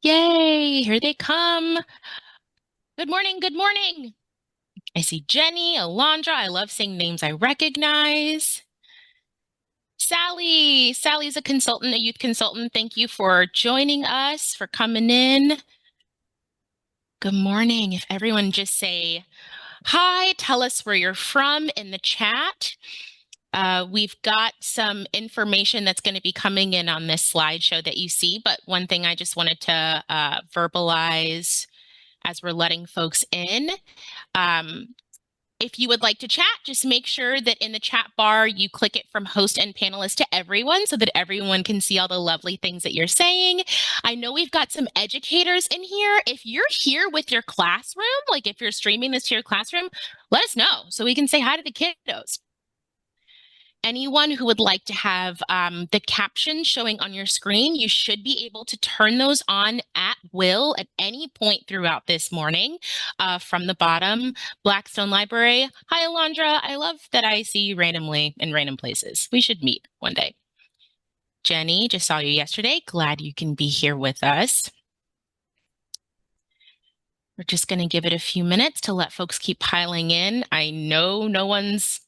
Yay, here they come. Good morning, good morning. I see Jenny, Alondra. I love seeing names I recognize. Sally. Sally's a consultant, a youth consultant. Thank you for joining us, for coming in. Good morning. If everyone just say hi, tell us where you're from in the chat. We've got some information that's going to be coming in on this slideshow that you see, but one thing I just wanted to verbalize as we're letting folks in. If you would like to chat, just make sure that in the chat bar, you click it from host and panelist to everyone so that everyone can see all the lovely things that you're saying. I know we've got some educators in here. If you're here with your classroom, like if you're streaming this to your classroom, let us know so we can say hi to the kiddos. Anyone who would like to have the captions showing on your screen, you should be able to turn those on at will at any point throughout this morning. From the bottom, Blackstone Library. Hi, Alondra. I love that I see you randomly in random places. We should meet one day. Jenny, just saw you yesterday. Glad you can be here with us. We're just going to give it a few minutes to let folks keep piling in. I know no one's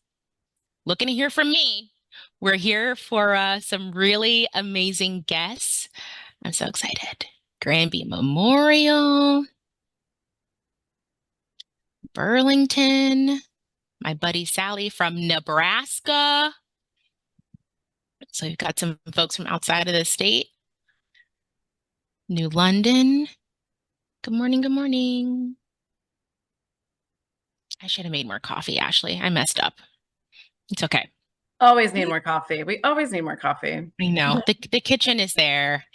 looking to hear from me. We're here for some really amazing guests. I'm so excited. Granby Memorial, Burlington, my buddy Sally from Nebraska. So we've got some folks from outside of the state. New London. Good morning, good morning. I should have made more coffee, Ashley. I messed up. It's okay. Always need more coffee. We always need more coffee. I know. The kitchen is there.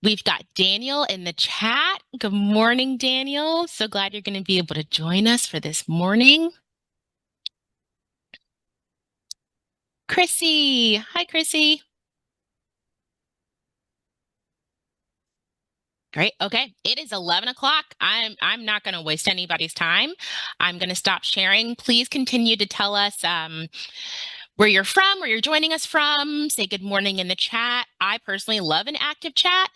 We've got Daniel in the chat. Good morning, Daniel. So glad you're going to be able to join us for this morning. Chrissy. Hi, Chrissy. Great. Okay. It is 11 o'clock. I'm not going to waste anybody's time. I'm going to stop sharing. Please continue to tell us where you're from, where you're joining us from. Say good morning in the chat. I personally love an active chat.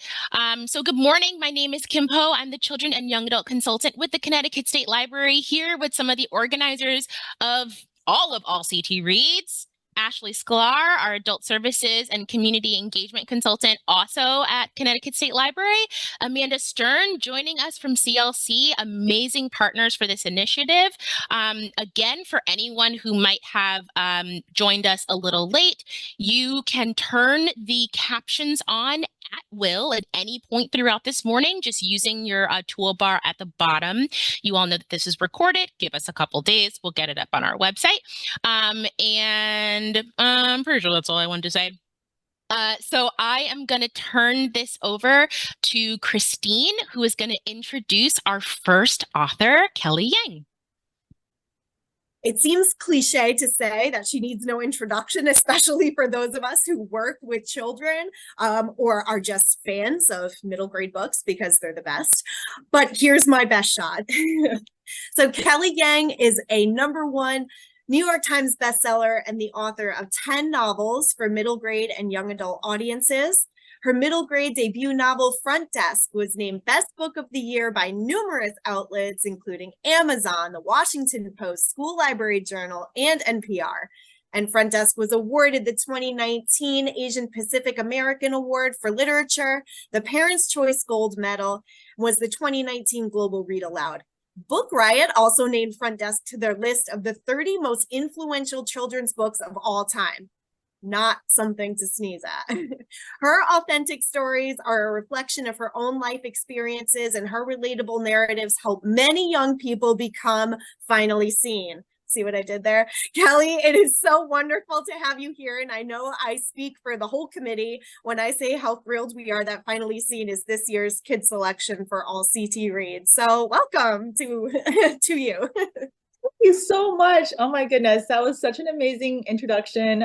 So good morning. My name is Kim Poe. I'm the Children and Young Adult Consultant with the Connecticut State Library, here with some of the organizers of all CT Reads. Ashley Sklar, our Adult Services and Community Engagement Consultant, also at Connecticut State Library. Amanda Stern joining us from CLC, amazing partners for this initiative. Again, for anyone who might have joined us a little late, you can turn the captions on at will at any point throughout this morning, just using your toolbar at the bottom. You all know that this is recorded. Give us a couple days. We'll get it up on our website. And I'm pretty sure that's all I wanted to say. So I am going to turn this over to Christine, who is going to introduce our first author, Kelly Yang. It seems cliche to say that she needs no introduction, especially for those of us who work with children or are just fans of middle grade books because they're the best. But here's my best shot. So Kelly Yang is a #1 New York Times bestseller and the author of 10 novels for middle grade and young adult audiences. Her middle grade debut novel, Front Desk, was named Best Book of the Year by numerous outlets, including Amazon, the Washington Post, School Library Journal, and NPR. And Front Desk was awarded the 2019 Asian Pacific American Award for Literature, the Parents' Choice Gold Medal, and was the 2019 Global Read Aloud. Book Riot also named Front Desk to their list of the 30 most influential children's books of all time. Not something to sneeze at. Her authentic stories are a reflection of her own life experiences, and her relatable narratives help many young people become finally seen. See what I did there? Kelly, it is so wonderful to have you here, and I know I speak for the whole committee when I say how thrilled we are that Finally Seen is this year's kid selection for all CT Reads. So welcome to you. Thank you so much. Oh my goodness, that was such an amazing introduction.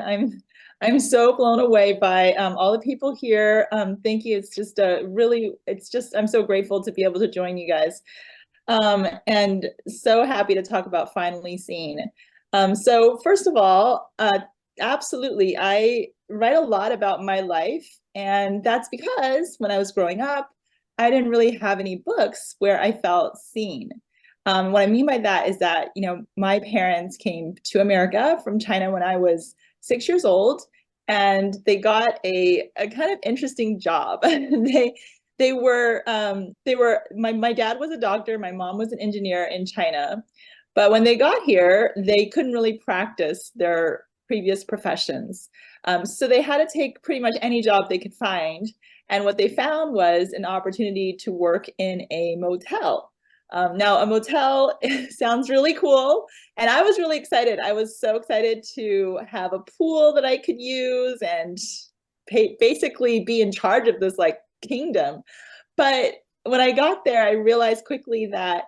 I'm so blown away by all the people here. Thank you. It's just I'm so grateful to be able to join you guys. And so happy to talk about Finally Seen. So first of all, absolutely, I write a lot about my life, and that's because when I was growing up, I didn't really have any books where I felt seen. What I mean by that is that, you know, my parents came to America from China when I was 6 years old, and they got a kind of interesting job. They were my dad was a doctor, my mom was an engineer in China. But when they got here, they couldn't really practice their previous professions. So they had to take pretty much any job they could find. And what they found was an opportunity to work in a motel. Now, a motel sounds really cool, and I was really excited. I was so excited to have a pool that I could use and basically be in charge of this like kingdom. But when I got there, I realized quickly that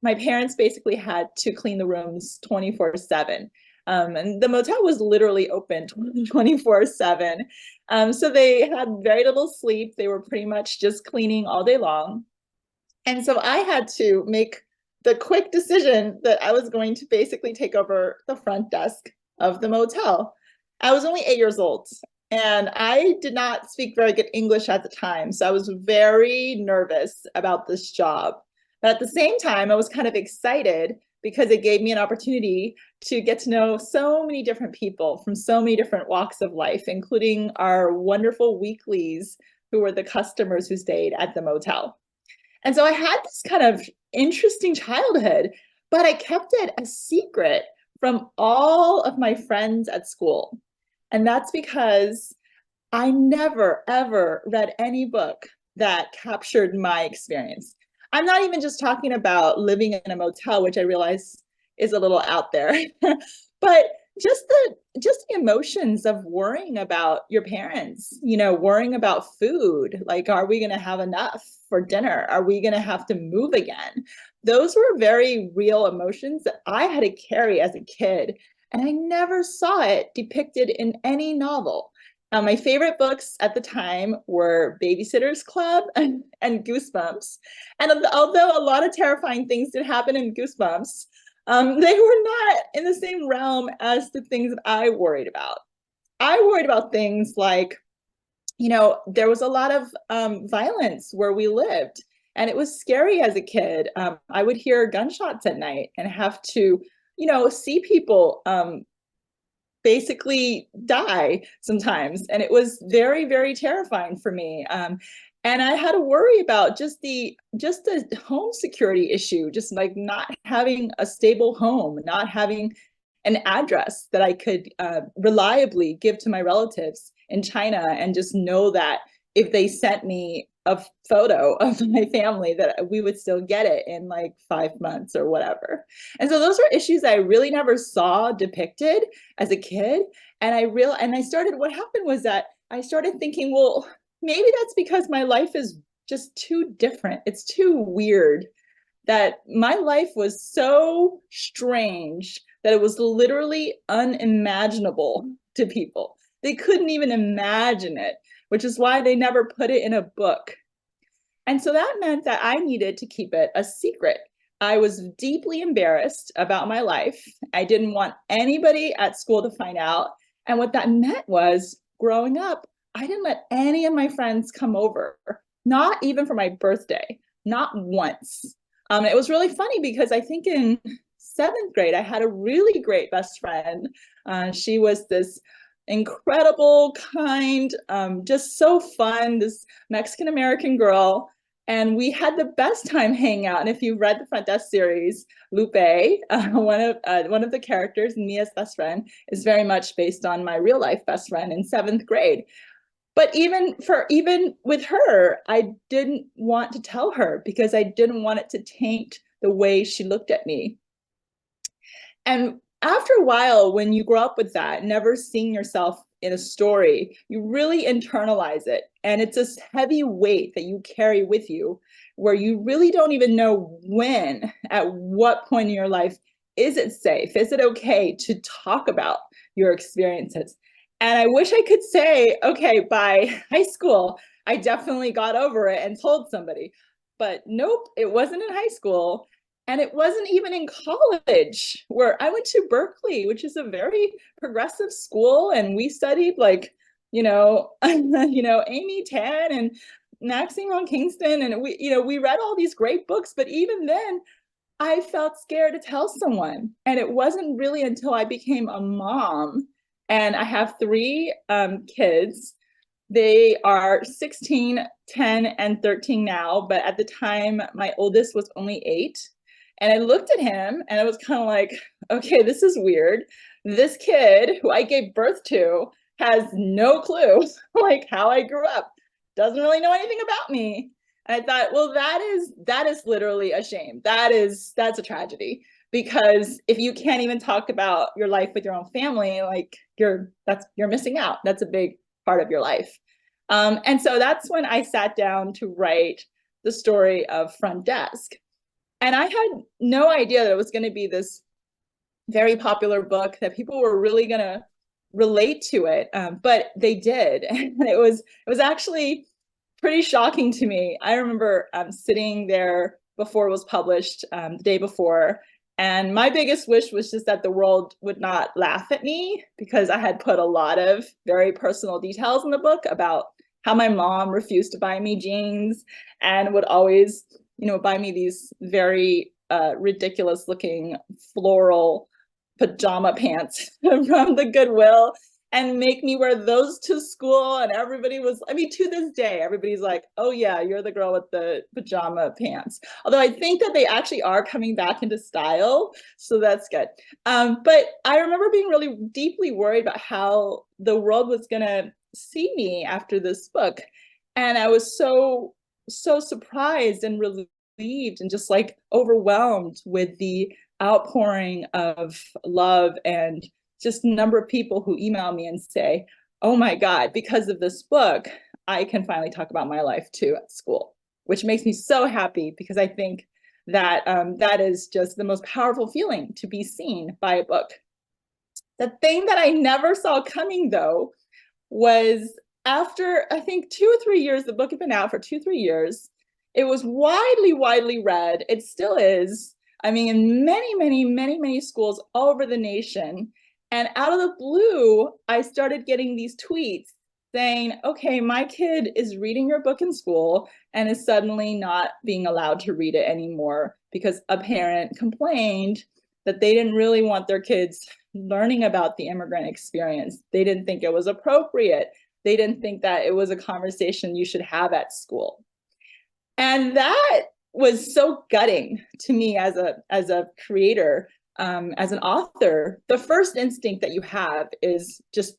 my parents basically had to clean the rooms 24/7. And the motel was literally open 24/7. So they had very little sleep. They were pretty much just cleaning all day long. And so I had to make the quick decision that I was going to basically take over the front desk of the motel. I was only 8 years old, and I did not speak very good English at the time. So I was very nervous about this job. But at the same time, I was kind of excited because it gave me an opportunity to get to know so many different people from so many different walks of life, including our wonderful weeklies who were the customers who stayed at the motel. And so I had this kind of interesting childhood, but I kept it a secret from all of my friends at school. And that's because I never, ever read any book that captured my experience. I'm not even just talking about living in a motel, which I realize is a little out there, but just the emotions of worrying about your parents, you know, worrying about food, like, are we going to have enough for dinner? Are we going to have to move again? Those were very real emotions that I had to carry as a kid, and I never saw it depicted in any novel. My favorite books at the time were Babysitter's Club and Goosebumps. And although a lot of terrifying things did happen in Goosebumps, they were not in the same realm as the things that I worried about. I worried about things like, you know, there was a lot of violence where we lived, and it was scary as a kid. I would hear gunshots at night and have to, you know, see people basically die sometimes. And it was very, very terrifying for me. And I had to worry about just the home security issue, just like not having a stable home, not having an address that I could reliably give to my relatives in China, and just know that if they sent me a photo of my family, that we would still get it in like 5 months or whatever. And so those were issues I really never saw depicted as a kid. And what happened was that I started thinking, well, maybe that's because my life is just too different. It's too weird, that my life was so strange that it was literally unimaginable to people. They couldn't even imagine it, which is why they never put it in a book. And so that meant that I needed to keep it a secret. I was deeply embarrassed about my life. I didn't want anybody at school to find out. And what that meant was, growing up, I didn't let any of my friends come over, not even for my birthday, not once. It was really funny because I think in 7th grade, I had a really great best friend. She was this incredible, kind, just so fun, this Mexican-American girl. And we had the best time hanging out. And if you've read the Front Desk series, Lupe, one of the characters, Mia's best friend, is very much based on my real life best friend in 7th grade. But even with her, I didn't want to tell her because I didn't want it to taint the way she looked at me. And after a while, when you grow up with that, never seeing yourself in a story, you really internalize it. And it's this heavy weight that you carry with you, where you really don't even know when, at what point in your life, is it safe? Is it okay to talk about your experiences? And I wish I could say, okay, by high school, I definitely got over it and told somebody. But nope, it wasn't in high school. And it wasn't even in college, where I went to Berkeley, which is a very progressive school. And we studied like, Amy Tan and Maxine on Kingston, and we read all these great books, but even then I felt scared to tell someone. And it wasn't really until I became a mom, and I have 3 kids. They are 16, 10, and 13 now, but at the time my oldest was only 8. And I looked at him and I was kind of like, okay, this is weird. This kid who I gave birth to has no clue like how I grew up, doesn't really know anything about me. And I thought, well, that is literally a shame. That's a tragedy, because if you can't even talk about your life with your own family, like you're missing out. That's a big part of your life. And so that's when I sat down to write the story of Front Desk. And I had no idea that it was going to be this very popular book, that people were really going to relate to it, but they did. And it was actually pretty shocking to me. I remember sitting there before it was published, the day before, and my biggest wish was just that the world would not laugh at me, because I had put a lot of very personal details in the book about how my mom refused to buy me jeans and would always, buy me these very ridiculous looking floral pajama pants from the Goodwill, and make me wear those to school. And everybody was, to this day, everybody's like, oh yeah, you're the girl with the pajama pants. Although I think that they actually are coming back into style, so that's good. But I remember being really deeply worried about how the world was gonna see me after this book. And I was so surprised and relieved and just like overwhelmed with the outpouring of love, and just number of people who email me and say, oh my God, because of this book, I can finally talk about my life too at school, which makes me so happy, because I think that that is just the most powerful feeling, to be seen by a book. The thing that I never saw coming, though, was after, I think, 2 or 3 years, the book had been out for 2 or 3 years. It was widely read. It still is. In many schools all over the nation. And out of the blue, I started getting these tweets saying, okay, my kid is reading your book in school and is suddenly not being allowed to read it anymore, because a parent complained that they didn't really want their kids learning about the immigrant experience. They didn't think it was appropriate. They didn't think that it was a conversation you should have at school. And that was so gutting to me as a creator, as an author. The first instinct that you have is just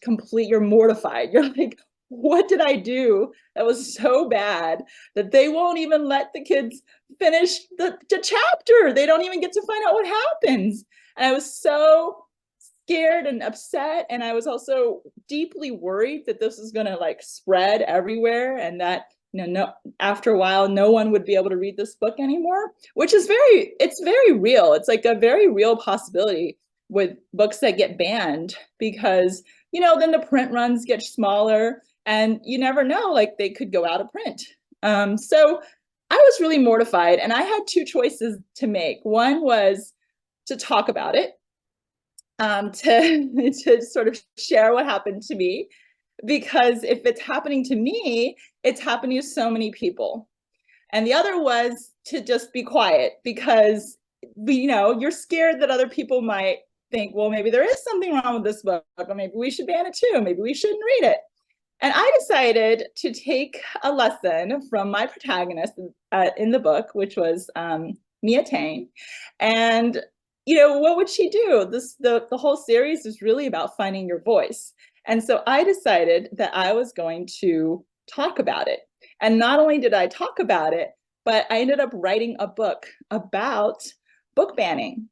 complete, you're mortified. You're like, what did I do that was so bad that they won't even let the kids finish the chapter? They don't even get to find out what happens. And I was so scared and upset. And I was also deeply worried that this is going to like spread everywhere, and that after a while, no one would be able to read this book anymore, which is it's very real. It's like a very real possibility with books that get banned, because, then the print runs get smaller, and you never know, like they could go out of print. So I was really mortified, and I had 2 choices to make. One was to talk about it, to sort of share what happened to me, because if it's happening to me, it's happening to so many people. And the other was to just be quiet, because you're scared that other people might think, well, maybe there is something wrong with this book, or maybe we should ban it too, maybe we shouldn't read it. And I decided to take a lesson from my protagonist in the book, which was Mia Tang. And what would she do? The whole series is really about finding your voice. And so I decided that I was going to talk about it. And not only did I talk about it, but I ended up writing a book about book banning.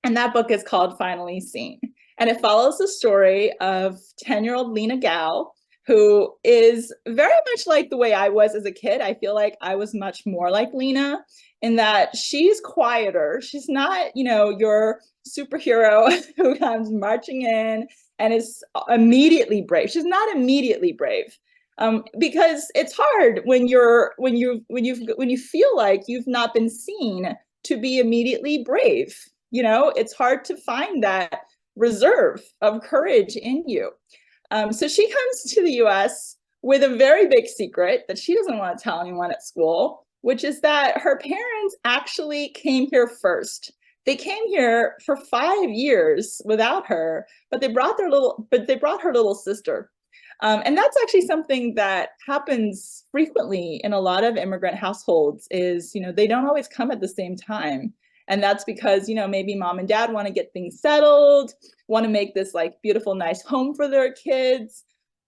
And that book is called Finally Seen. And it follows the story of 10-year-old Lena Gao, who is very much like the way I was as a kid. I feel like I was much more like Lena, in that she's quieter. She's not, your superhero who comes marching in and is immediately brave. She's not immediately brave, because it's hard when you feel like you've not been seen to be immediately brave. It's hard to find that reserve of courage in you. So she comes to the U.S. with a very big secret that she doesn't want to tell anyone at school, which is that her parents actually came here first. They came here for 5 years without her, but they brought her little sister. And that's actually something that happens frequently in a lot of immigrant households is, they don't always come at the same time. And that's because, maybe mom and dad want to get things settled, want to make this like beautiful, nice home for their kids.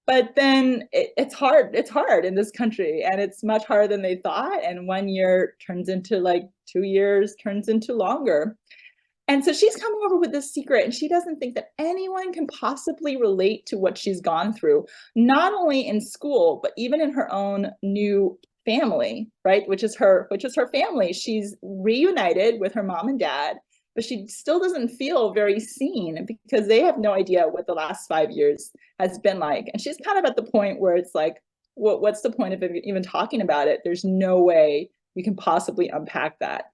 But then it's hard in this country, and it's much harder than they thought. And 1 year turns into like 2 years, turns into longer. And so she's coming over with this secret, and she doesn't think that anyone can possibly relate to what she's gone through, not only in school, but even in her own new family, right? Which is her family. She's reunited with her mom and dad, but she still doesn't feel very seen because they have no idea what the last 5 years has been like. And she's kind of at the point where it's like, what's the point of even talking about it? There's no way we can possibly unpack that.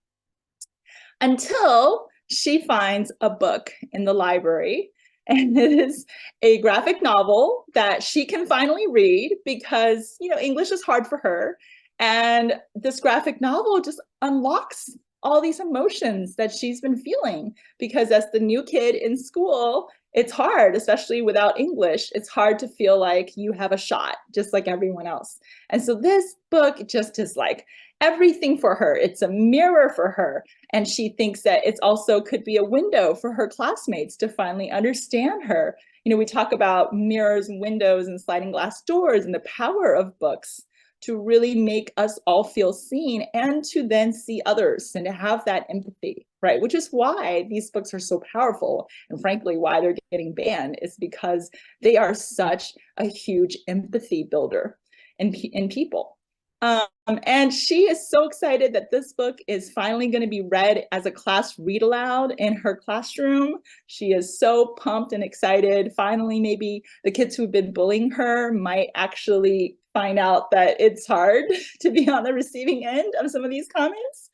Until she finds a book in the library, and it is a graphic novel that she can finally read because, English is hard for her. And this graphic novel just unlocks all these emotions that she's been feeling, because as the new kid in school, it's hard, especially without English. It's hard to feel like you have a shot, just like everyone else. And so this book just is like everything for her. It's a mirror for her. And she thinks that it's also could be a window for her classmates to finally understand her. We talk about mirrors and windows and sliding glass doors and the power of books to really make us all feel seen and to then see others and to have that empathy, right? Which is why these books are so powerful. And frankly, why they're getting banned is because they are such a huge empathy builder in people. And she is so excited that this book is finally going to be read as a class read aloud in her classroom. She is so pumped and excited. Finally, maybe the kids who've been bullying her might actually find out that it's hard to be on the receiving end of some of these comments.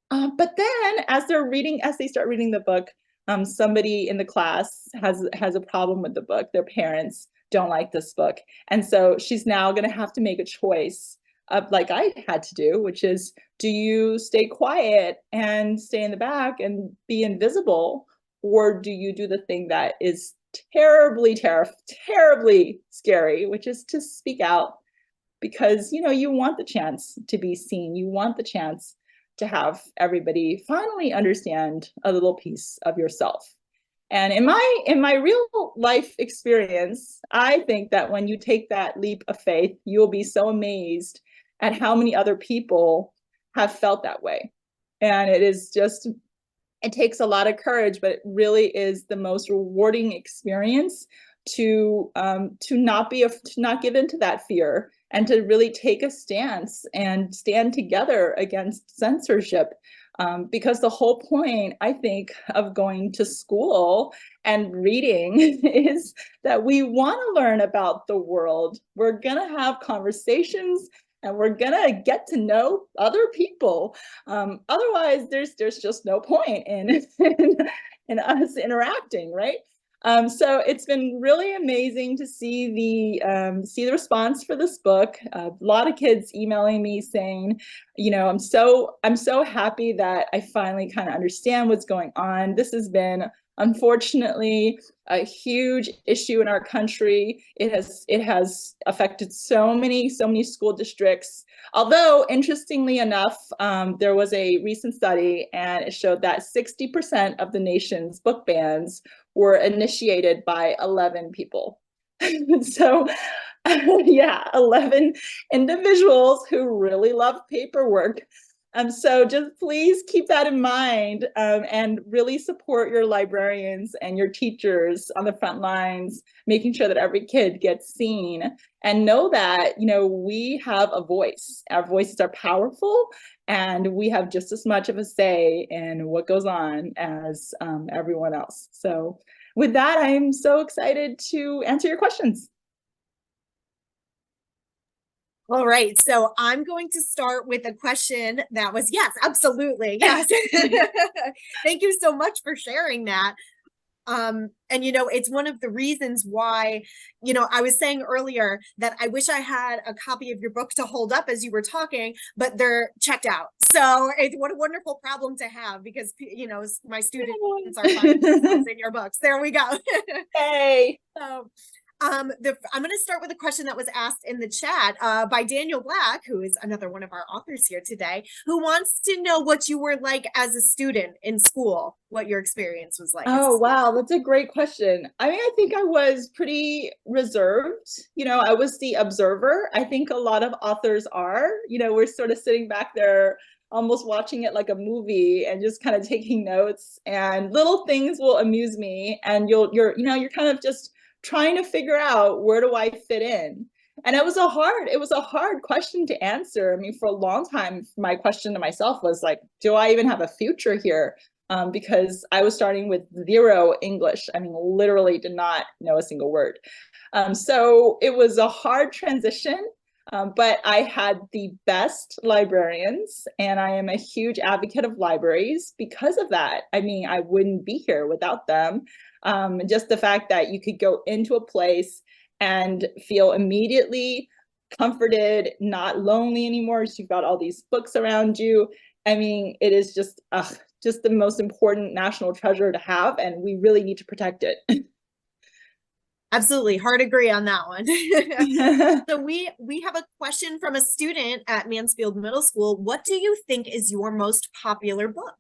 But then as they start reading the book, somebody in the class has a problem with the book. Their parents don't like this book. And so she's now going to have to make a choice, like I had to do, which is, do you stay quiet and stay in the back and be invisible? Or do you do the thing that is terribly scary, which is to speak out? Because, you want the chance to be seen. You want the chance to have everybody finally understand a little piece of yourself. And in my real life experience, I think that when you take that leap of faith, you'll be so amazed at how many other people have felt that way. And it takes a lot of courage, but it really is the most rewarding experience to not give in to that fear, and to really take a stance and stand together against censorship. Because the whole point, I think, of going to school and reading is that we want to learn about the world. We're going to have conversations, and we're going to get to know other people. Otherwise, there's just no point in us interacting, right? So it's been really amazing to see the response for this book. A lot of kids emailing me saying, I'm so happy that I finally kind of understand what's going on. This has been, unfortunately, a huge issue in our country. It has affected so many school districts. Although, interestingly enough, there was a recent study, and it showed that 60% of the nation's book bans were initiated by 11 people. So, yeah, 11 individuals who really love paperwork. So just please keep that in mind, and really support your librarians and your teachers on the front lines, making sure that every kid gets seen, and know that, we have a voice. Our voices are powerful, and we have just as much of a say in what goes on as everyone else. So with that, I am so excited to answer your questions. All right, so I'm going to start with a question that was, yes, absolutely, yes. Thank you so much for sharing that. And, you know, it's one of the reasons why, you know, I was saying earlier that I wish I had a copy of your book to hold up as you were talking, but they're checked out. So it's what a wonderful problem to have, because, you know, my students are finding themselves in your books. There we go. Hey. So, I'm going to start with a question that was asked in the chat by Daniel Black, who is another one of our authors here today, who wants to know what you were like as a student in school, what your experience was like. Oh, wow. That's a great question. I mean, I think I was pretty reserved. You know, I was the observer. I think a lot of authors are, you know, we're sort of sitting back there almost watching it like a movie and just kind of taking notes, and little things will amuse me. And you're kind of just trying to figure out, where do I fit in? And it was a hard question to answer. I mean, for a long time, my question to myself was like, do I even have a future here? Because I was starting with 0 English. I mean, literally did not know a single word. So it was a hard transition, but I had the best librarians, and I am a huge advocate of libraries because of that. I mean, I wouldn't be here without them. Just the fact that you could go into a place and feel immediately comforted, not lonely anymore. So you've got all these books around you. I mean, it is just the most important national treasure to have, and we really need to protect it. Absolutely. Hard agree on that one. So we have a question from a student at Mansfield Middle School. What do you think is your most popular book?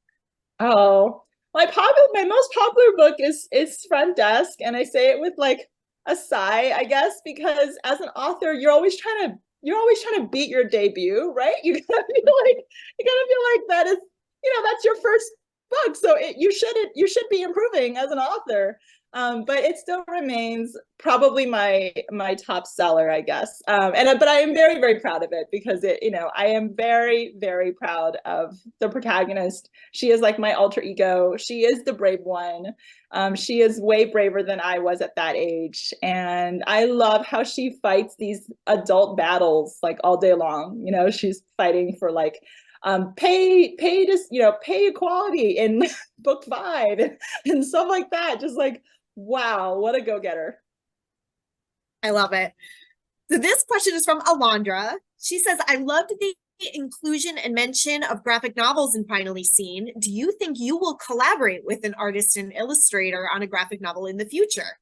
Oh, my most popular book is Front Desk, and I say it with like a sigh, I guess, because as an author, you're always trying to beat your debut, right? You gotta feel like that is, you know, that's your first book, so you should be improving as an author. But it still remains probably my top seller, I guess. But I am very, very proud of it, because I am very, very proud of the protagonist. She is like my alter ego. She is the brave one. She is way braver than I was at that age. And I love how she fights these adult battles like all day long. You know, she's fighting for like pay equality in book 5 and stuff like that. Just like, wow, what a go-getter. I love it. So this question is from Alondra. She says, I loved the inclusion and mention of graphic novels in Finally Seen. Do you think you will collaborate with an artist and illustrator on a graphic novel in the future?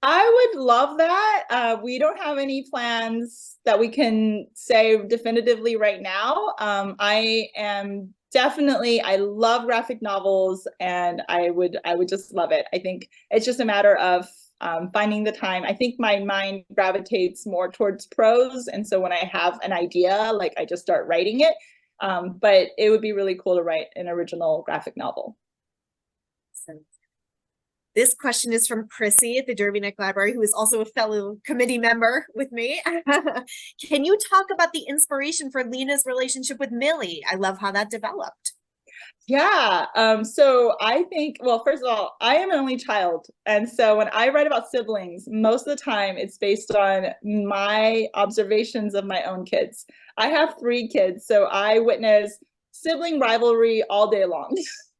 I would love that. We don't have any plans that we can say definitively right now. I love graphic novels, and I would just love it. I think it's just a matter of finding the time. I think my mind gravitates more towards prose, and so when I have an idea, like I just start writing it. But it would be really cool to write an original graphic novel. This question is from Chrissy at the Derby Neck Library, who is also a fellow committee member with me. Can you talk about the inspiration for Lena's relationship with Millie? I love how that developed. Yeah. So I think, well, first of all, I am an only child. And so when I write about siblings, most of the time it's based on my observations of my own kids. I have 3 kids, so I witness sibling rivalry all day long.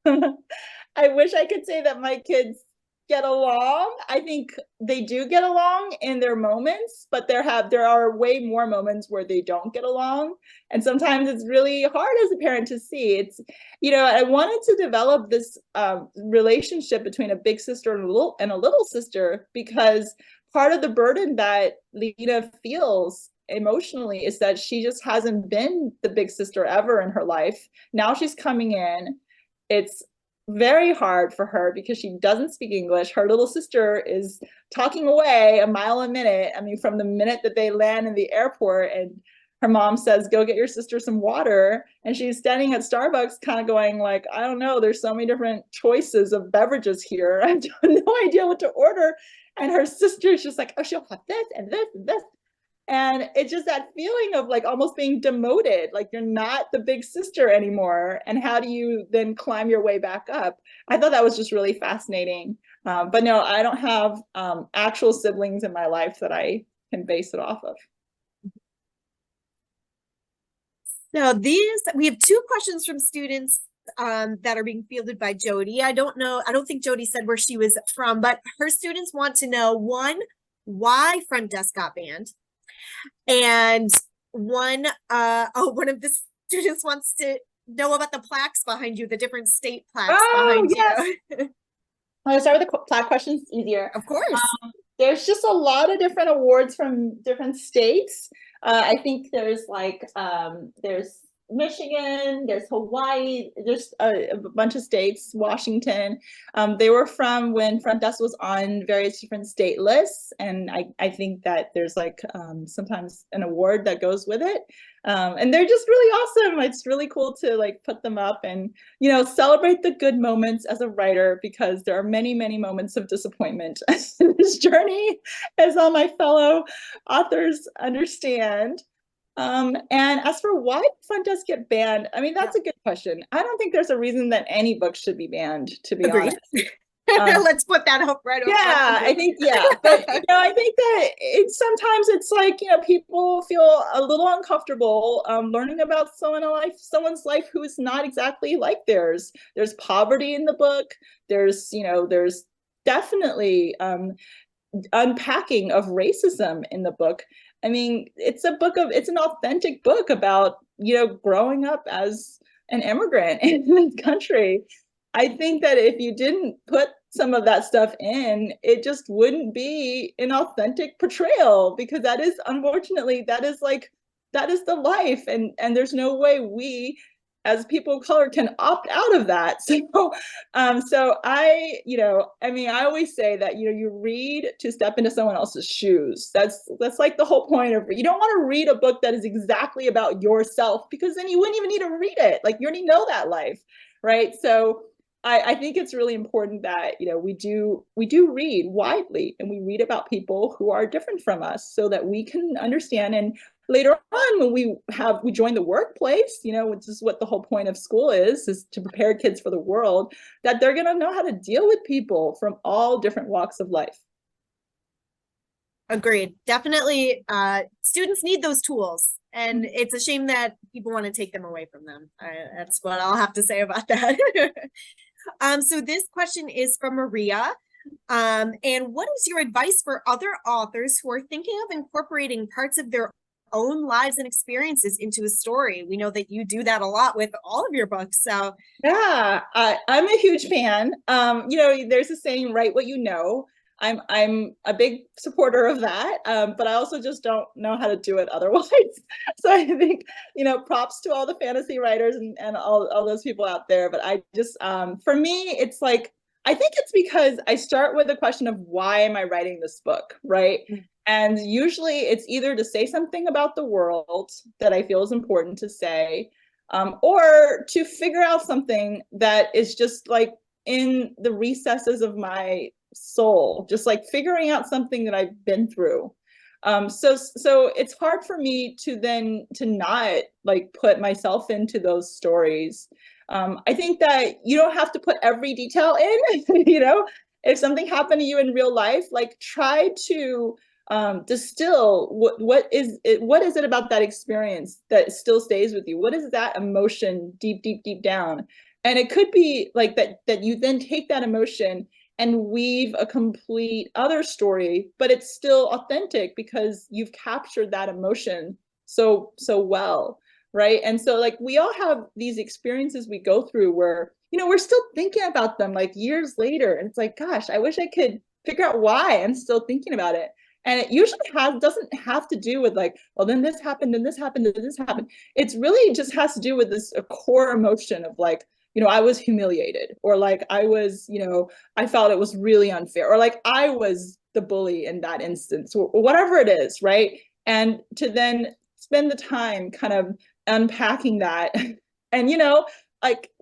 I wish I could say that my kids get along. I think they do get along in their moments, but there are way more moments where they don't get along. And sometimes it's really hard as a parent to see. It's, I wanted to develop this relationship between a big sister and a little sister, because part of the burden that Lena feels emotionally is that she just hasn't been the big sister ever in her life. Now she's coming in. It's very hard for her because she doesn't speak English. Her little sister is talking away a mile a minute. I mean, from the minute that they land in the airport and her mom says, go get your sister some water. And she's standing at Starbucks kind of going like, I don't know, there's so many different choices of beverages here. I have no idea what to order. And her sister's just like, oh, she'll have this and this and this. And it's just that feeling of like almost being demoted, like you're not the big sister anymore. And how do you then climb your way back up? I thought that was just really fascinating. But no, I don't have actual siblings in my life that I can base it off of. So we have 2 questions from students that are being fielded by Jody. I don't think Jody said where she was from, but her students want to know, one, why front desk got banned, and one of the students wants to know about the plaques behind you, the different state plaques behind you. I'll start with the plaque questions, easier. Of course. There's just a lot of different awards from different states. I think there's there's Michigan, there's Hawaii, there's a bunch of states, Washington. They were from when front desk was on various different state lists. And I think that there's sometimes an award that goes with it. And they're just really awesome. It's really cool to put them up and, celebrate the good moments as a writer, because there are many, many moments of disappointment in this journey, as all my fellow authors understand. And as for why front desk get banned, I mean, that's a good question. I don't think there's a reason that any book should be banned, to be honest. Let's put that up right over. Yeah, I think, but I think that sometimes it's people feel a little uncomfortable learning about someone's life who is not exactly like theirs. There's poverty in the book. There's definitely unpacking of racism in the book. I mean, it's an authentic book about, growing up as an immigrant in this country. I think that if you didn't put some of that stuff in, it just wouldn't be an authentic portrayal, because that is, unfortunately, that is the life. And there's no way we, as people of color, can opt out of that. So I always say that, you read to step into someone else's shoes. That's like the whole point of, you don't want to read a book that is exactly about yourself, because then you wouldn't even need to read it. You already know that life, right? So I think it's really important that, we do read widely, and we read about people who are different from us, so that we can understand. And later on, when we join the workplace, which is what the whole point of school is to prepare kids for the world, that they're going to know how to deal with people from all different walks of life. Agreed. Definitely, students need those tools, and it's a shame that people want to take them away from them. That's what I'll have to say about that. So this question is from Maria. And what is your advice for other authors who are thinking of incorporating parts of their own lives and experiences into a story? We know that you do that a lot with all of your books. So yeah, I'm a huge fan. There's a saying, write what you know. I'm a big supporter of that, but I also just don't know how to do it otherwise. So I think, props to all the fantasy writers and all those people out there. But I just, for me, it's I think it's because I start with the question of, why am I writing this book, right? Mm-hmm. And usually it's either to say something about the world that I feel is important to say, or to figure out something that is just in the recesses of my soul, just figuring out something that I've been through. So it's hard for me to not put myself into those stories. I think that you don't have to put every detail in. If something happened to you in real life, try to distill what is it about that experience that still stays with you. What is that emotion deep down? And it could be that you then take that emotion and weave a complete other story, but it's still authentic because you've captured that emotion so well, right? And so we all have these experiences we go through where, we're still thinking about them years later. And it's gosh, I wish I could figure out why I'm still thinking about it. And it usually doesn't have to do with well, then this happened and this happened and this happened. It's really just has to do with a core emotion of I was humiliated, or I was, I felt it was really unfair, or I was the bully in that instance, or whatever it is, right? And to then spend the time kind of unpacking that. And,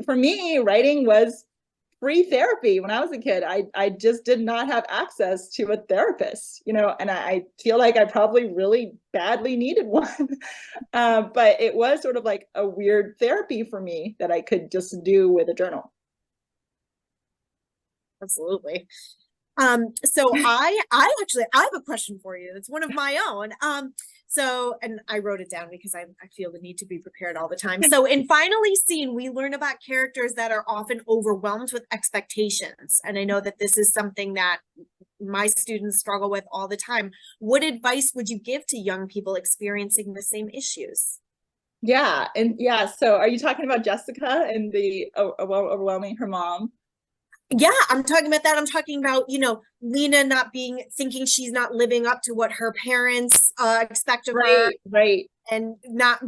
for me, writing was free therapy. When I was a kid, I just did not have access to a therapist, and I feel I probably really badly needed one. But it was sort of a weird therapy for me that I could just do with a journal. Absolutely. So I have a question for you. It's one of my own. So, and I wrote it down because I feel the need to be prepared all the time. So in Finally Seen, we learn about characters that are often overwhelmed with expectations. And I know that this is something that my students struggle with all the time. What advice would you give to young people experiencing the same issues? Yeah. And yeah, so are you talking about Jessica and the overwhelming her mom? Yeah, I'm talking about that. I'm talking about, you know, Lena thinking she's not living up to what her parents expect of her. Right. And not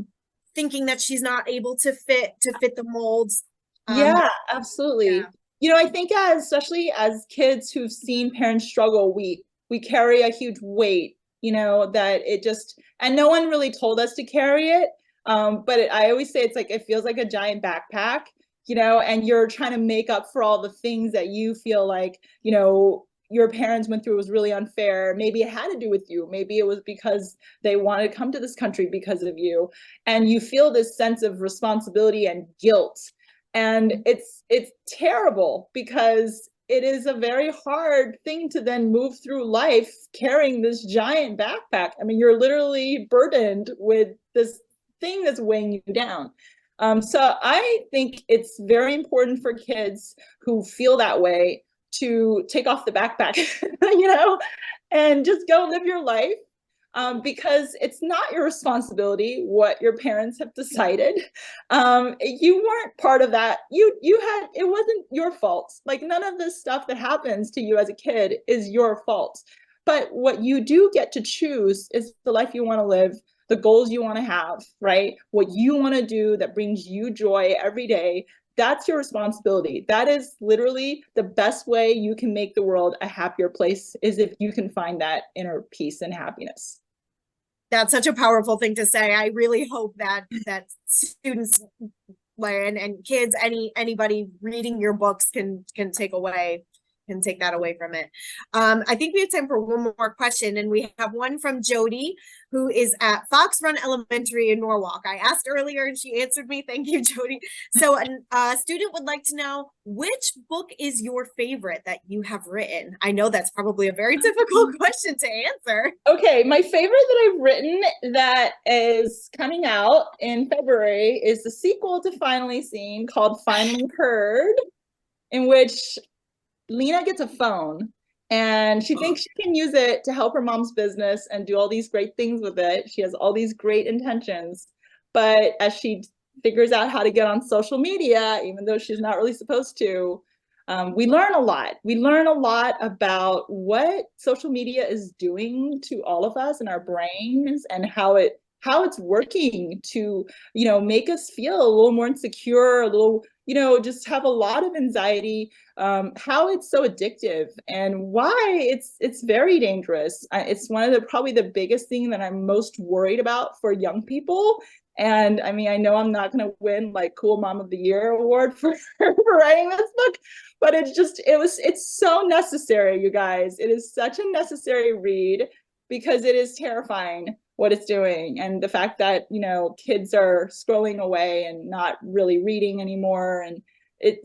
thinking that she's not able to fit the molds. Yeah, absolutely. Yeah. You know, I think especially as kids who've seen parents struggle, we carry a huge weight, you know, that it just, and no one really told us to carry it. But I always say it's like, it feels like a giant backpack, you know, and you're trying to make up for all the things that you feel like, you know, your parents went through was really unfair. Maybe it had to do with you. Maybe it was because they wanted to come to this country because of you. And you feel this sense of responsibility and guilt. And it's terrible because it is a very hard thing to then move through life carrying this giant backpack. I mean, you're literally burdened with this thing that's weighing you down. So I think it's very important for kids who feel that way to take off the backpack, you know, and just go live your life. Because it's not your responsibility what your parents have decided. You weren't part of that. It wasn't your fault. Like none of this stuff that happens to you as a kid is your fault. But what you do get to choose is the life you want to live, the goals you want to have, right? What you want to do that brings you joy every day. That's your responsibility. That is literally the best way you can make the world a happier place, is if you can find that inner peace and happiness. That's such a powerful thing to say. I really hope that students and kids, anybody reading your books can take that away from it. I think we have time for one more question, and we have one from Jody, who is at Fox Run Elementary in Norwalk. I asked earlier and she answered me. Thank you, Jody. So a student would like to know, which book is your favorite that you have written? I know that's probably a very difficult question to answer. Okay, my favorite that I've written that is coming out in February is the sequel to Finally Seen, called Finally Heard, in which Lena gets a phone and she thinks she can use it to help her mom's business and do all these great things with it. She has all these great intentions, but as she figures out how to get on social media, even though she's not really supposed to, we learn a lot. We learn a lot about what social media is doing to all of us and our brains, and how it's working to, you know, make us feel a little more insecure, a little, you know, just have a lot of anxiety, how it's so addictive and why it's very dangerous. It's one of probably the biggest thing that I'm most worried about for young people. And I mean, I know I'm not going to win like Cool Mom of the Year award for writing this book, but it's so necessary, you guys. It is such a necessary read because it is terrifying what it's doing, and the fact that, you know, kids are scrolling away and not really reading anymore, and it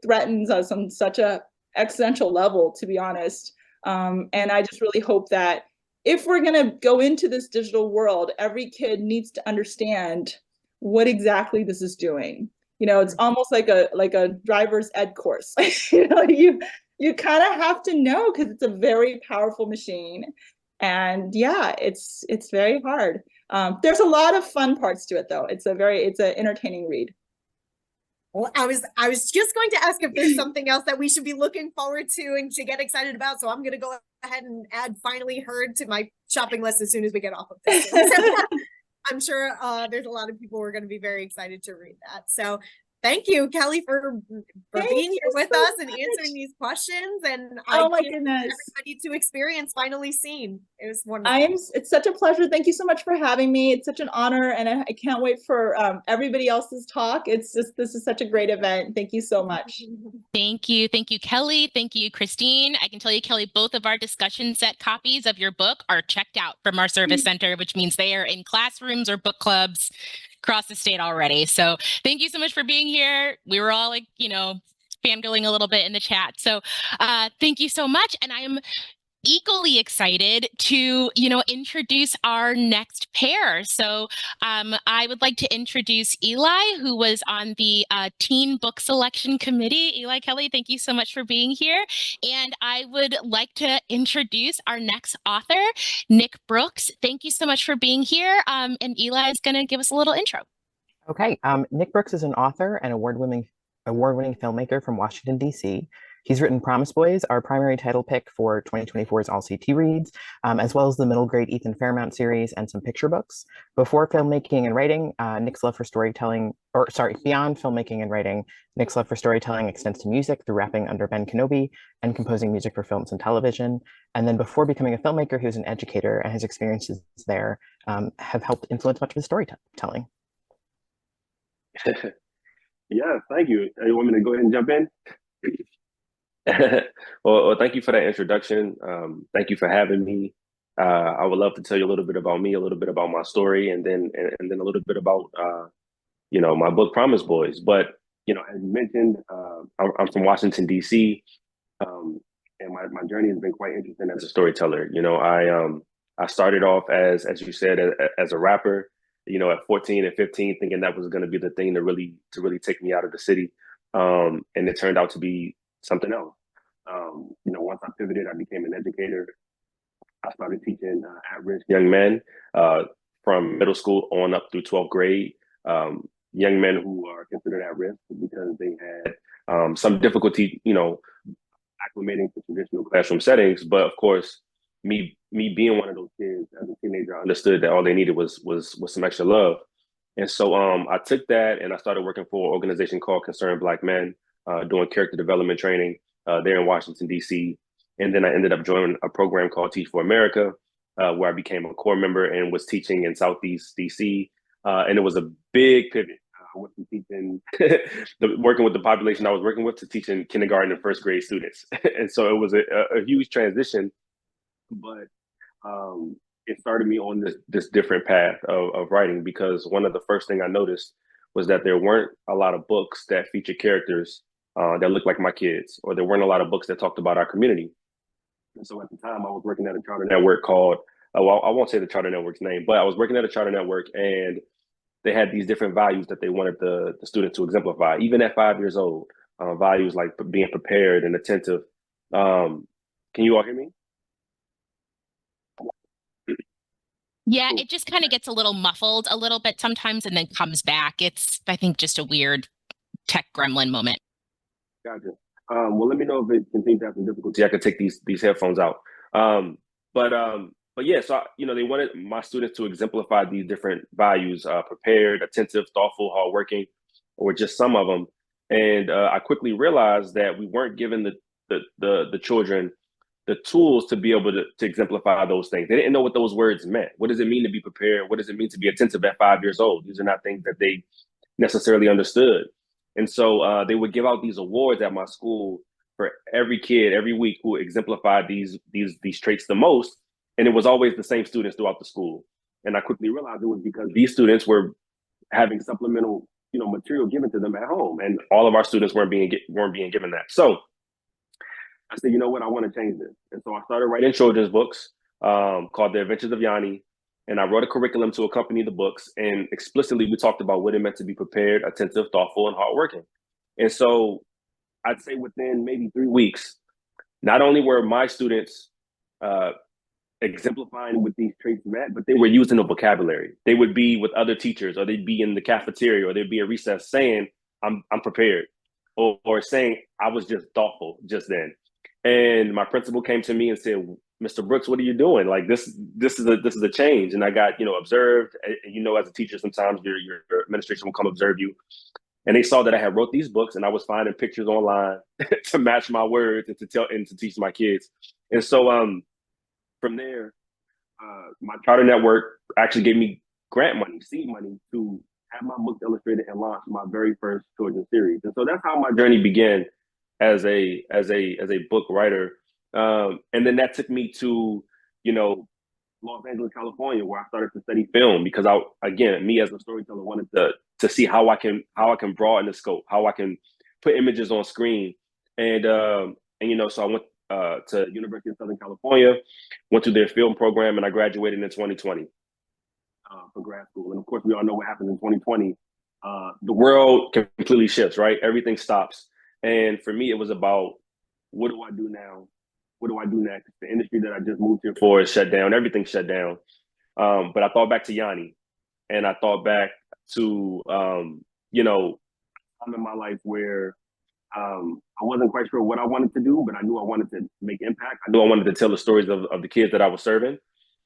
threatens us on such a existential level, to be honest. And I just really hope that if we're going to go into this digital world, every kid needs to understand what exactly this is doing. You know, it's almost like a driver's ed course. You know, you kind of have to know, because it's a very powerful machine. And yeah, it's very hard. There's a lot of fun parts to it, though. It's an entertaining read. Well, I was just going to ask if there's something else that we should be looking forward to and to get excited about. So I'm going to go ahead and add Finally Heard to my shopping list as soon as we get off of this. I'm sure there's a lot of people who are going to be very excited to read that. So thank you, Kelly, for being here with us and answering these questions. And oh my goodness, everybody to experience Finally Seen. It was wonderful. It's such a pleasure. Thank you so much for having me. It's such an honor, and I can't wait for everybody else's talk. This is such a great event. Thank you so much. Thank you, Kelly. Thank you, Christine. I can tell you, Kelly, both of our discussion set copies of your book are checked out from our service center, which means they are in classrooms or book clubs across the state already. So thank you so much for being here. We were all like, you know, fangirling a little bit in the chat. So thank you so much. And I am equally excited to, introduce our next pair. So I would like to introduce Eli, who was on the Teen Book Selection Committee. Eli Kelly, thank you so much for being here. And I would like to introduce our next author, Nick Brooks. Thank you so much for being here. And Eli is going to give us a little intro. Okay, Nick Brooks is an author and award-winning filmmaker from Washington, D.C. He's written Promise Boys, our primary title pick for 2024's All CT Reads, as well as the middle grade Ethan Fairmount series and some picture books. Before filmmaking and writing, Nick's love for storytelling, beyond filmmaking and writing, Nick's love for storytelling extends to music through rapping under Ben Kenobi and composing music for films and television. And then before becoming a filmmaker, he was an educator, and his experiences there have helped influence much of his storytelling. Yeah, thank you. You want me to go ahead and jump in? Well, thank you for that introduction. Thank you for having me. I would love to tell you a little bit about me, a little bit about my story, and then a little bit about my book Promise Boys. But as you mentioned, I'm from Washington, D.C., and my journey has been quite interesting as a storyteller. I started off as you said, as a rapper. At 14 and 15, thinking that was going to be the thing to really take me out of the city, and it turned out to be something else. Once I pivoted, I became an educator. I started teaching at-risk young men from middle school on up through 12th grade. Young men who are considered at risk because they had some difficulty, acclimating to traditional classroom settings. But of course, me being one of those kids as a teenager, I understood that all they needed was some extra love. And so I took that and I started working for an organization called Concerned Black Men, doing character development training there in Washington, D.C. And then I ended up joining a program called Teach for America, where I became a core member and was teaching in Southeast D.C. And it was a big pivot. I went from teaching, working with the population I was working with, to teaching kindergarten and first grade students. And so it was a huge transition. But it started me on this different path of writing, because one of the first thing I noticed was that there weren't a lot of books that featured characters that looked like my kids, or there weren't a lot of books that talked about our community. And so at the time, I was working at a charter network called, I won't say the charter network's name, but I was working at a charter network, and they had these different values that they wanted the student to exemplify, even at 5 years old. Values like being prepared and attentive. Can you all hear me? Yeah, it just kind of gets a little muffled a little bit sometimes and then comes back. It's, I think, just a weird tech gremlin moment. Gotcha. Well, let me know if it continues to have some difficulty. I could take these headphones out. But yeah, so they wanted my students to exemplify these different values: prepared, attentive, thoughtful, hardworking, or just some of them. And I quickly realized that we weren't giving the children the tools to be able to exemplify those things. They didn't know what those words meant. What does it mean to be prepared? What does it mean to be attentive at 5 years old? These are not things that they necessarily understood. And so they would give out these awards at my school for every kid every week who exemplified these traits the most. And it was always the same students throughout the school. And I quickly realized it was because these students were having supplemental, material given to them at home, and all of our students weren't being given that. So I said, you know what, I want to change this. And so I started writing children's books called The Adventures of Yanni. And I wrote a curriculum to accompany the books. And explicitly, we talked about what it meant to be prepared, attentive, thoughtful, and hardworking. And so I'd say within maybe 3 weeks, not only were my students exemplifying what these traits meant, but they were using the vocabulary. They would be with other teachers, or they'd be in the cafeteria, or they'd be at recess saying, I'm prepared, or saying, I was just thoughtful just then. And my principal came to me and said, Mr. Brooks, what are you doing? Like this is a change. And I got, observed, as a teacher, sometimes your administration will come observe you. And they saw that I had wrote these books, and I was finding pictures online to match my words and to teach my kids. And so from there, my charter network actually gave me grant money, seed money, to have my books illustrated and launch my very first children's series. And so that's how my journey began as a book writer. And then that took me to, Los Angeles, California, where I started to study film, because me as a storyteller wanted to see how I can broaden the scope, how I can put images on screen. And so to University of Southern California, went through their film program, and I graduated in 2020 for grad school. And of course, we all know what happened in 2020. The world completely shifts, right? Everything stops. And for me, it was about, what do I do now? What do I do next? The industry that I just moved here for is shut down. Everything shut down. But I thought back to Yanni, and I thought back to, you know, time in my life where I wasn't quite sure what I wanted to do, but I knew I wanted to make impact. I knew I wanted to tell the stories of the kids that I was serving.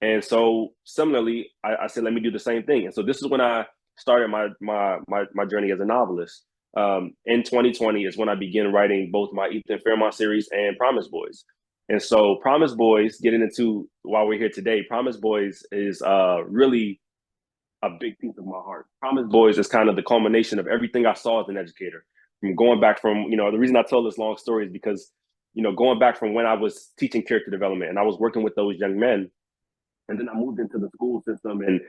And so similarly, I said, let me do the same thing. And so this is when I started my journey as a novelist. In 2020 is when I began writing both my Ethan Fairmont series and Promise Boys. And so Promise Boys, getting into why we're here today, Promise Boys is really a big piece of my heart. Promise Boys is kind of the culmination of everything I saw as an educator. From going back from, you know, the reason I tell this long story is because, you know, going back from when I was teaching character development and I was working with those young men, and then I moved into the school system and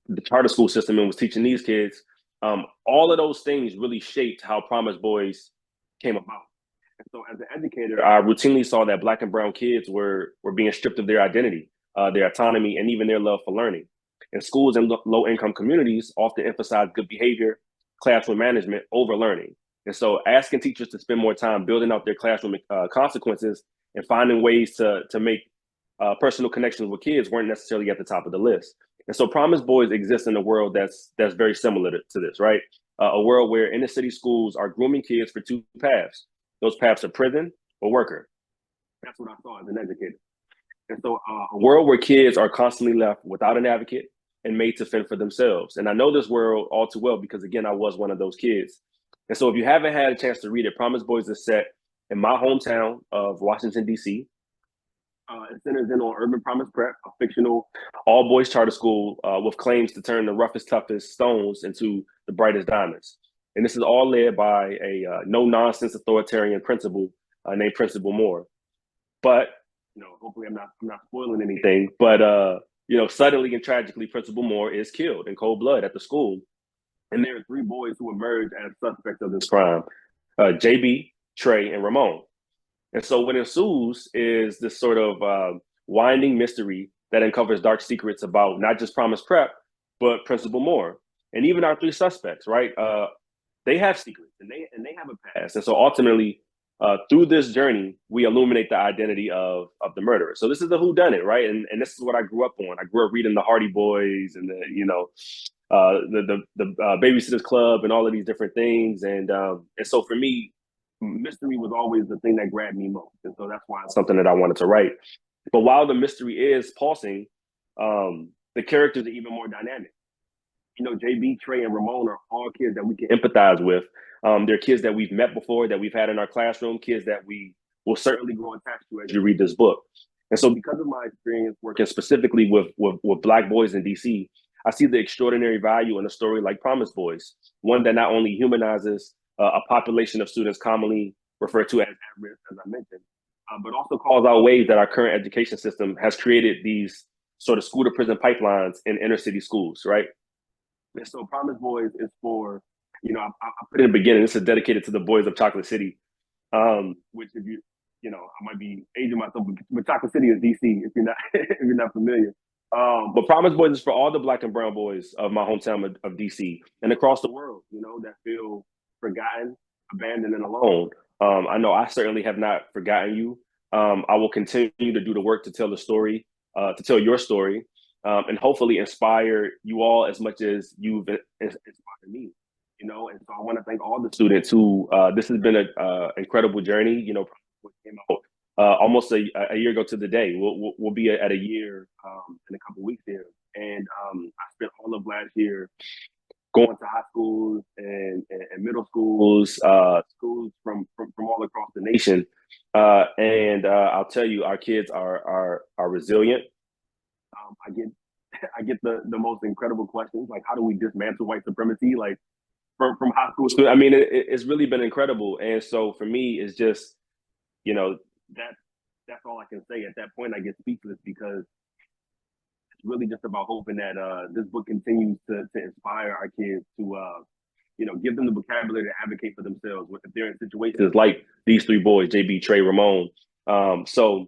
the charter school system and was teaching these kids. All of those things really shaped how Promise Boys came about. And so as an educator, I routinely saw that Black and brown kids were being stripped of their identity, their autonomy, and even their love for learning. And schools in low-income communities often emphasize good behavior, classroom management over learning. And so asking teachers to spend more time building out their classroom consequences and finding ways to make personal connections with kids weren't necessarily at the top of the list. And so Promise Boys exists in a world that's very similar to this, right? A world where inner city schools are grooming kids for two paths. Those paths are prison or worker. That's what I saw as an educator. And so a world where kids are constantly left without an advocate and made to fend for themselves. And I know this world all too well because, again, I was one of those kids. And so if you haven't had a chance to read it, Promise Boys is set in my hometown of Washington, D.C. It centers in on Urban Promise Prep, a fictional all-boys charter school with claims to turn the roughest, toughest stones into the brightest diamonds. And this is all led by a no-nonsense authoritarian principal named Principal Moore. But, you know, hopefully I'm not spoiling anything, but, you know, suddenly and tragically, Principal Moore is killed in cold blood at the school. And there are three boys who emerge as suspects of this crime, JB, Trey, and Ramon. And so what ensues is this sort of winding mystery that uncovers dark secrets about not just Promise Prep, but Principal Moore. And even our three suspects, right? They have secrets and they have a past. And so ultimately, through this journey, we illuminate the identity of the murderer. So this is the whodunit, right? And this is what I grew up on. I grew up reading the Hardy Boys and the Babysitter's Club and all of these different things. And so for me, mystery was always the thing that grabbed me most. And so that's why it's something that I wanted to write. But while the mystery is pulsing, the characters are even more dynamic. You know, JB, Trey, and Ramon are all kids that we can empathize with. They're kids that we've met before, that we've had in our classroom, kids that we will certainly grow attached to as you read this book. And so because of my experience working specifically with Black boys in DC, I see the extraordinary value in a story like Promise Boys, one that not only humanizes a population of students commonly referred to as at-risk, as I mentioned, but also calls out ways that our current education system has created these sort of school to prison pipelines in inner city schools, right? And so Promise Boys is for, you know, I put in the beginning, this is dedicated to the boys of Chocolate City, which if you know, I might be aging myself, but Chocolate City is DC if you're not familiar. But Promise Boys is for all the Black and brown boys of my hometown of DC and across the world, you know, that feel forgotten, abandoned, and alone. I know I certainly have not forgotten you. I will continue to do the work to tell the story, to tell your story, and hopefully inspire you all as much as you've inspired me. You know, and so I want to thank all the students who this has been an incredible journey. You know, came out almost a year ago to the day. We'll be at a year in a couple of weeks here, and I spent all of last year going to high schools and middle schools, schools from all across the nation. And I'll tell you, our kids are resilient. I get the most incredible questions, like how do we dismantle white supremacy, like from high school students. I mean, it's really been incredible. And so for me, it's just, you know, that's all I can say. At that point, I get speechless because it's really just about hoping that this book continues to inspire our kids to, you know, give them the vocabulary to advocate for themselves if they're in situations like these three boys, JB, Trey, Ramon, So,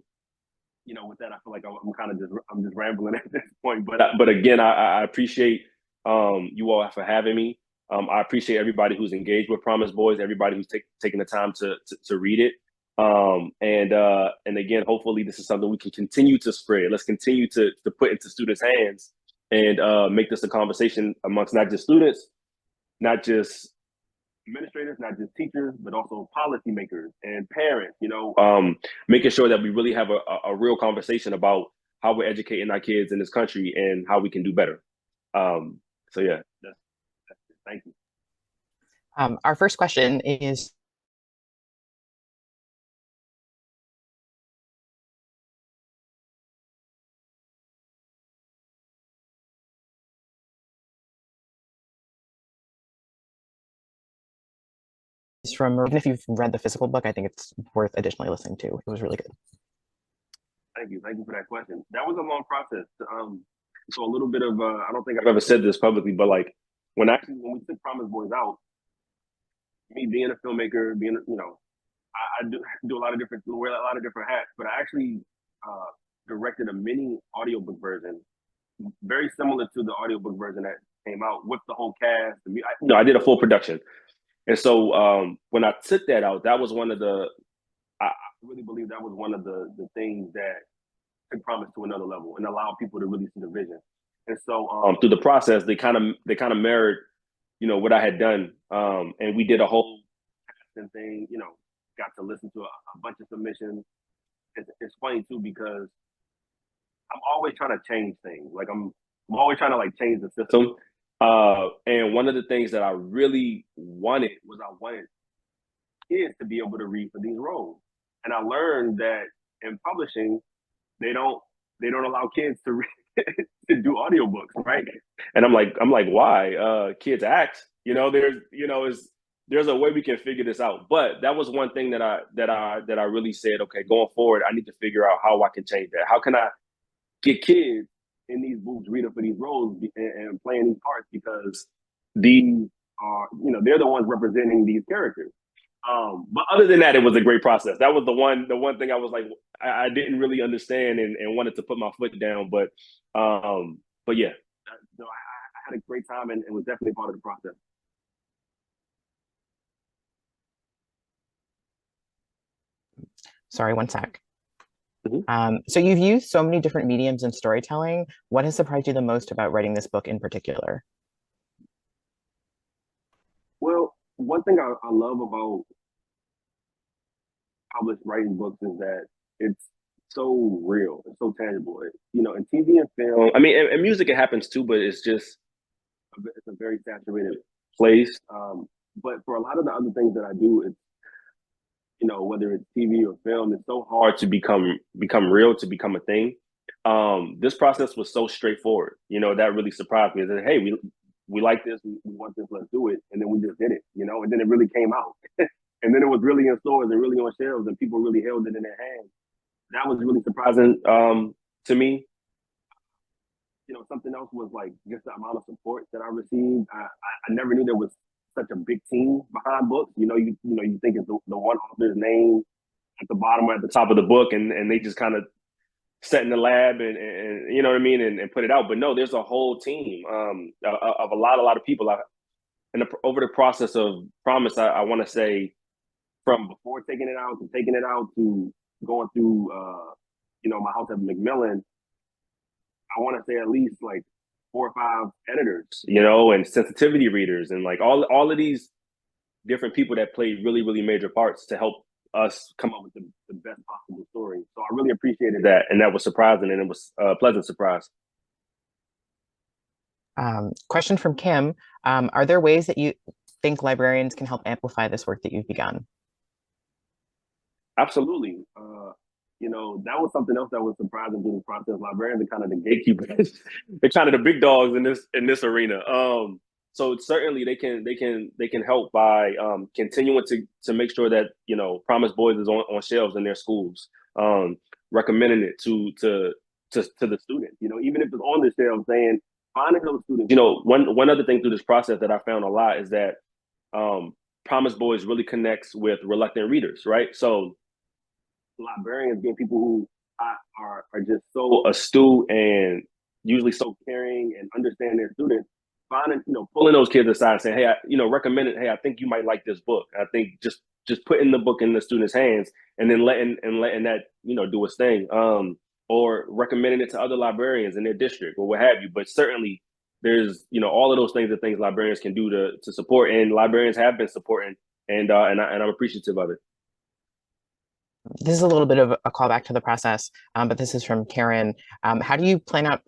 you know, with that, I feel like I'm just rambling at this point. But again, I appreciate you all for having me. I appreciate everybody who's engaged with Promise Boys, everybody who's taking the time to read it. And again, hopefully this is something we can continue to spread. Let's continue to put into students' hands and make this a conversation amongst not just students, not just administrators, not just teachers, but also policymakers and parents, you know, making sure that we really have a real conversation about how we're educating our kids in this country and how we can do better. So yeah, that's it. Thank you. Our first question is from, even if you've read the physical book, I think it's worth additionally listening to. It was really good. Thank you for that question. That was a long process. So a little bit of I don't think I've ever said this publicly, but like when we took Promise Boys out, me being a filmmaker, I do a lot of different, wear a lot of different hats, but I actually directed a mini audiobook version, very similar to the audiobook version that came out with the whole cast. I did a full production. And so when I took that out, that was one of I really believe that was one of the things that took Promise to another level and allowed people to really see the vision. And so through the process, they kind of mirrored, you know, what I had done. And we did a whole casting thing, you know, got to listen to a bunch of submissions. It's funny too, because I'm always trying to change things. Like I'm always trying to like change the system. And one of the things that I really wanted was I wanted kids to be able to read for these roles. And I learned that in publishing, they don't allow kids to read, to do audiobooks, right? And I'm like, why? Kids act, you know, there's a way we can figure this out. But that was one thing that I really said, okay, going forward, I need to figure out how I can change that. How can I get kids in these booths reading for these roles and playing these parts, because these are, you know, they're the ones representing these characters. But other than that, it was a great process. That was the one thing I was like, I didn't really understand and wanted to put my foot down. But yeah, so I had a great time and was definitely part of the process. Sorry, one sec. Mm-hmm. So you've used so many different mediums in storytelling. What has surprised you the most about writing this book in particular? Well, one thing I love about published writing books is that it's so real, it's so tangible. You know, in TV and film, I mean, and music, it happens too, but it's a very saturated place. But for a lot of the other things that I do, it's, you know, whether it's TV or film, it's so hard to become real, to become a thing. This process was so straightforward. You know, that really surprised me. That, hey, we like this, we want this, let's do it. And then we just did it, you know, and then it really came out. And then it was really in stores and really on shelves and people really held it in their hands. That was really surprising to me. You know, something else was like just the amount of support that I received. I never knew there was such a big team behind books. You think it's the one author's name at the bottom or at the top of the book, and they just kind of sat in the lab and you know what I mean, and put it out. But no, there's a whole team of a lot of people. Over the process of Promise, I want to say, from before taking it out to going through my house at Macmillan, I want to say at least like 4 or 5 editors, you know, and sensitivity readers, and like all of these different people that played really, really major parts to help us come up with the best possible story. So I really appreciated that, and that was surprising, and it was a pleasant surprise. Question from Kim. Are there ways that you think librarians can help amplify this work that you've begun? Absolutely. You know, that was something else that was surprising through the process. Librarians are kind of the gatekeepers. They're kind of the big dogs in this arena. So certainly they can help by continuing to make sure that, you know, Promise Boys is on shelves in their schools, recommending it to the students. You know, even if it's on the shelves, saying, finding those students. You know, one other thing through this process that I found a lot is that Promise Boys really connects with reluctant readers, right? So librarians being people who are just so astute and usually so caring and understand their students, finding, pulling those kids aside and saying, hey, recommending, hey, I think you might like this book. I think just putting the book in the student's hands and then letting that, do its thing. Or recommending it to other librarians in their district or what have you. But certainly there's, all of those things that librarians can do to support, and librarians have been supporting, and I'm appreciative of it. This is a little bit of a callback to the process, but this is from Karen. How did you plan out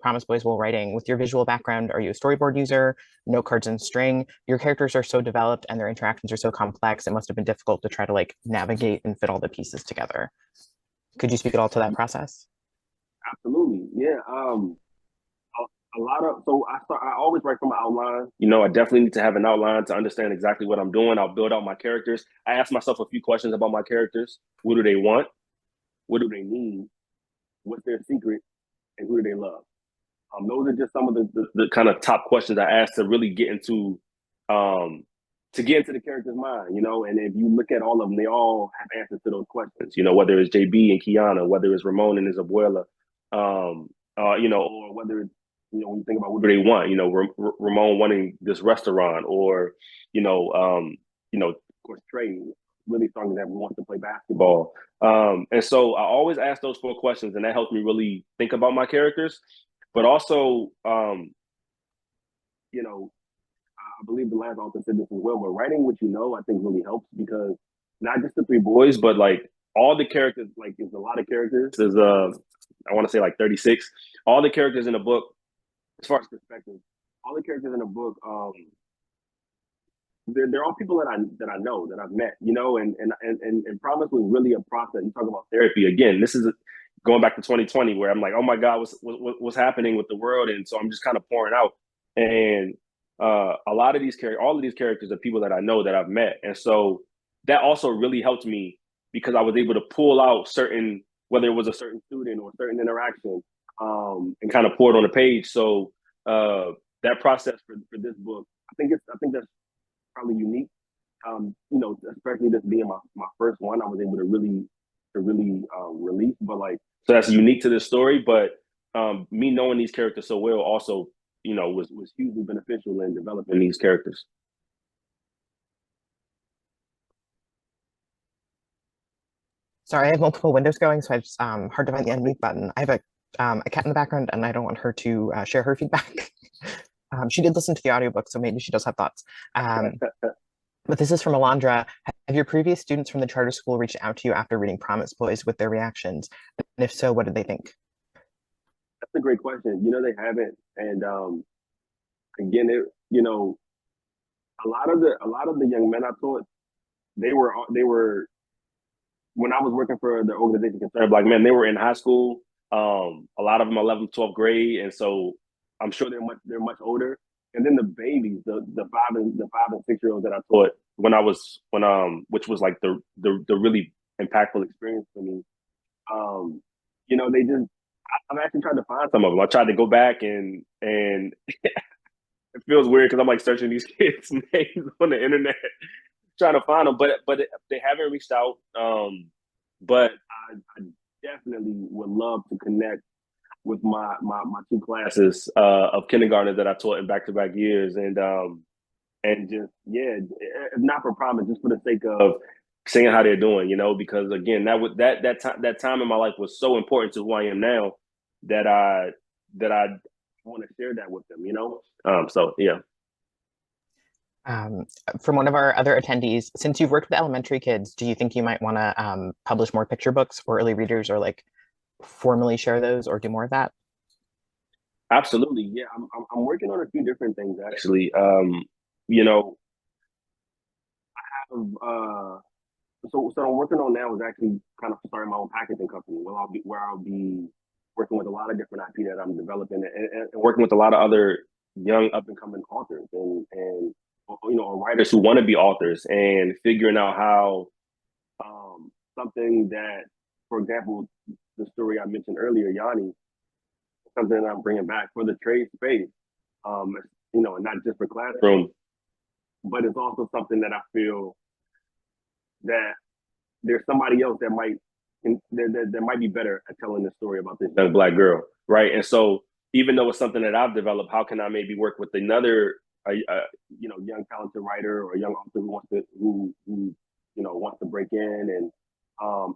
Promise Boys while writing? With your visual background, are you a storyboard user, note cards and string? Your characters are so developed and their interactions are so complex, it must have been difficult to try to navigate and fit all the pieces together. Could you speak at all to that process? Absolutely, yeah. I always write from an outline. I definitely need to have an outline to understand exactly what I'm doing. I'll build out my characters. I ask myself a few questions about my characters. What do they want? What do they need? What's their secret? And who do they love? Those are just some of the kind of top questions I ask to really get into the character's mind, and if you look at all of them, they all have answers to those questions, whether it's JB and Kiana, whether it's Ramon and his abuela, or whether it's, when you think about what do they want, Ramon wanting this restaurant, or, of course, Trey really strong that wants to play basketball. And so I always ask those 4 questions, and that helps me really think about my characters. But also, I believe the last author said this as well, but writing what I think really helps, because not just the 3 boys, but all the characters, there's a lot of characters. There's I want to say 36. All the characters in the book, as far as perspective, all the characters in the book, they're all people that I know, that I've met, and Promise was really a process. You talk about therapy again. This is going back to 2020, where I'm like, oh my God, what's happening with the world? And so I'm just kind of pouring out. And all of these characters are people that I know, that I've met. And so that also really helped me, because I was able to pull out certain, whether it was a certain student or a certain interaction, and kind of pour it on the page. So that process for this book, I think that's probably unique. Especially this being my first one, I was able to really release. But so that's unique to this story. But me knowing these characters so well also, was hugely beneficial in developing these characters. Sorry, I have multiple windows going, so it's hard to find the unmute button. I have a cat in the background, and I don't want her to share her feedback. She did listen to the audiobook, so maybe she does have thoughts. But this is from Alondra. Have your previous students from the charter school reached out to you after reading Promise Boys with their reactions? And if so, what did they think? That's a great question. They haven't. And again, a lot of the young men I taught, they were when I was working for the organization Concerned Black Men, they were in high school. A lot of them 11th, 12th grade, and so I'm sure they're much older. And then the babies, the 5 and 6-year-olds that I taught which was the really impactful experience for me. I've actually tried to find some of them. I tried to go back and it feels weird because I'm searching these kids' names on the internet, trying to find them, but they haven't reached out. But I definitely would love to connect with my 2 classes of kindergartners that I taught in back-to-back years, and just, if not for Promise, just for the sake of seeing how they're doing, because again, that time in my life was so important to who I am now, that I want to share that with them, so yeah. From one of our other attendees, since you've worked with elementary kids, do you think you might want to publish more picture books for early readers, or formally share those, or do more of that? Absolutely, yeah. I'm working on a few different things, actually. I have so what I'm working on now is actually kind of starting my own packaging company, where I'll be working with a lot of different IP that I'm developing, and working with a lot of other young up and coming authors and writers who want to be authors, and figuring out how something that, for example, the story I mentioned earlier, Yanni, something that I'm bringing back for the trade space, and not just for classroom, but it's also something that I feel that there's somebody else that might be better at telling the story about this young Black girl, right? And so even though it's something that I've developed, how can I maybe work with another young talented writer or a young author who wants to break in and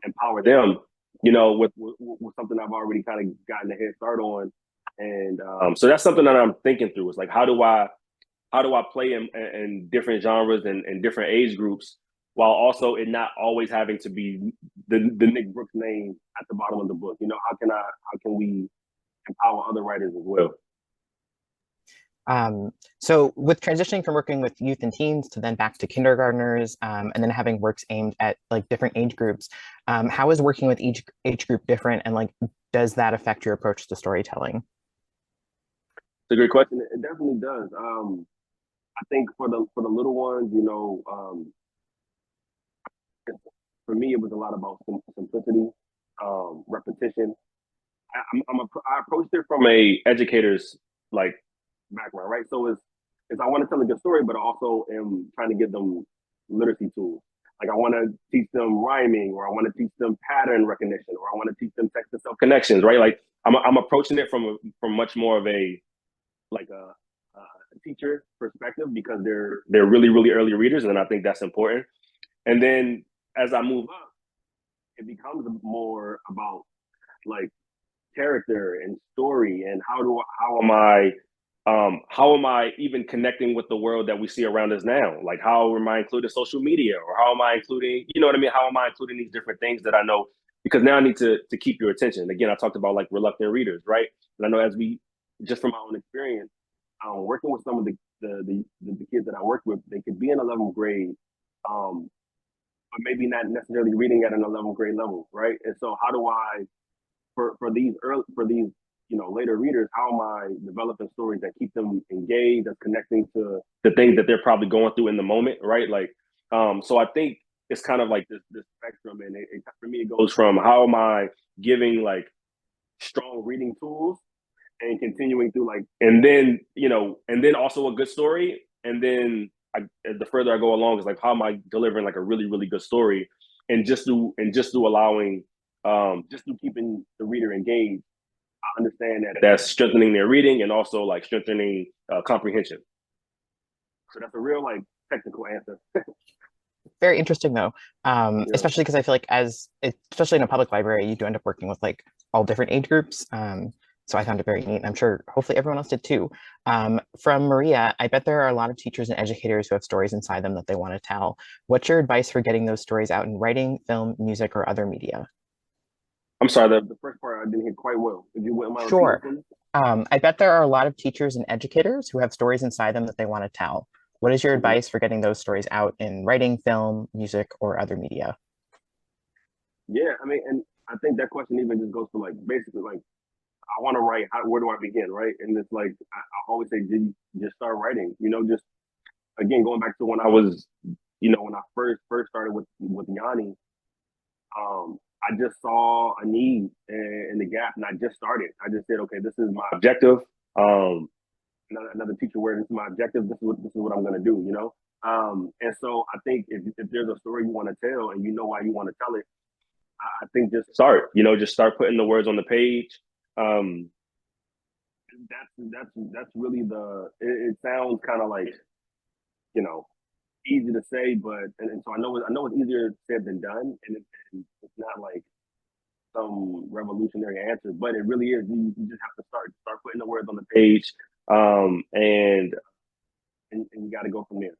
empower them, with something I've already kind of gotten a head start on. And so that's something that I'm thinking through. It's like, how do I play in different genres and different age groups, while also it not always having to be the Nick Brooks name at the bottom of the book? How can we empower other writers as well? So with transitioning from working with youth and teens to then back to kindergartners, and then having works aimed at like different age groups, how is working with each age group different, and like does that affect your approach to storytelling? It's a great question. It definitely does. I think for the little ones, for me, it was a lot about simplicity, repetition. I approached it from a educator's like background, right? So it's I want to tell a good story, but I also am trying to give them literacy tools. Like I want to teach them rhyming, or I want to teach them pattern recognition, or I want to teach them text to self connections, right? Like I'm approaching it from much more of a teacher perspective, because they're really, really early readers, and I think that's important. And then as I move up, it becomes more about like character and story, and how am I even connecting with the world that we see around us now? Like, how am I including social media, or how am I including, you know what I mean? How am I including these different things that I know? Because now I need to keep your attention. Again, I talked about like reluctant readers, right? And I know just from my own experience, working with some of the kids that I work with, they could be in 11th grade, but maybe not necessarily reading at an 11th grade level, right? And so how do I, for these later readers, how am I developing stories that keep them engaged, that's connecting to the things that they're probably going through in the moment, right? Like, so I think it's kind of like this spectrum, and for me, it goes from how am I giving like strong reading tools, and continuing through and then also a good story. And then the further I go along is like, how am I delivering like a really, really good story, and just through allowing, just through keeping the reader engaged, I understand that that's strengthening their reading and also like strengthening comprehension. So that's a real like technical answer. Very interesting though, especially because I feel like especially in a public library, you do end up working with like all different age groups. So I found it very neat. I'm sure hopefully everyone else did too. From Maria, I bet there are a lot of teachers and educators who have stories inside them that they want to tell. What's your advice for getting those stories out in writing, film, music, or other media? I'm sorry, the first part I didn't hear quite well. If you wouldn't mind Sure. repeating for me? I bet there are a lot of teachers and educators who have stories inside them that they want to tell. What is your advice for getting those stories out in writing, film, music, or other media? Yeah, I mean, and I think that question even just goes to like basically like, I want to write. Where do I begin, right? And it's like I always say, just start writing. Just again going back to when I was, when I first started with Yanni, I just saw a need in the gap, and I just started. I just said, okay, this is my objective. Another teacher where this is my objective. This is what I'm going to do. And so I think if there's a story you want to tell and you know why you want to tell it, I think just start. Just start putting the words on the page. That's really it sounds kind of like, easy to say, but and so I know it's easier said than done, and it's not like some revolutionary answer, but it really is. You just have to start putting the words on the page, and you got to go from there.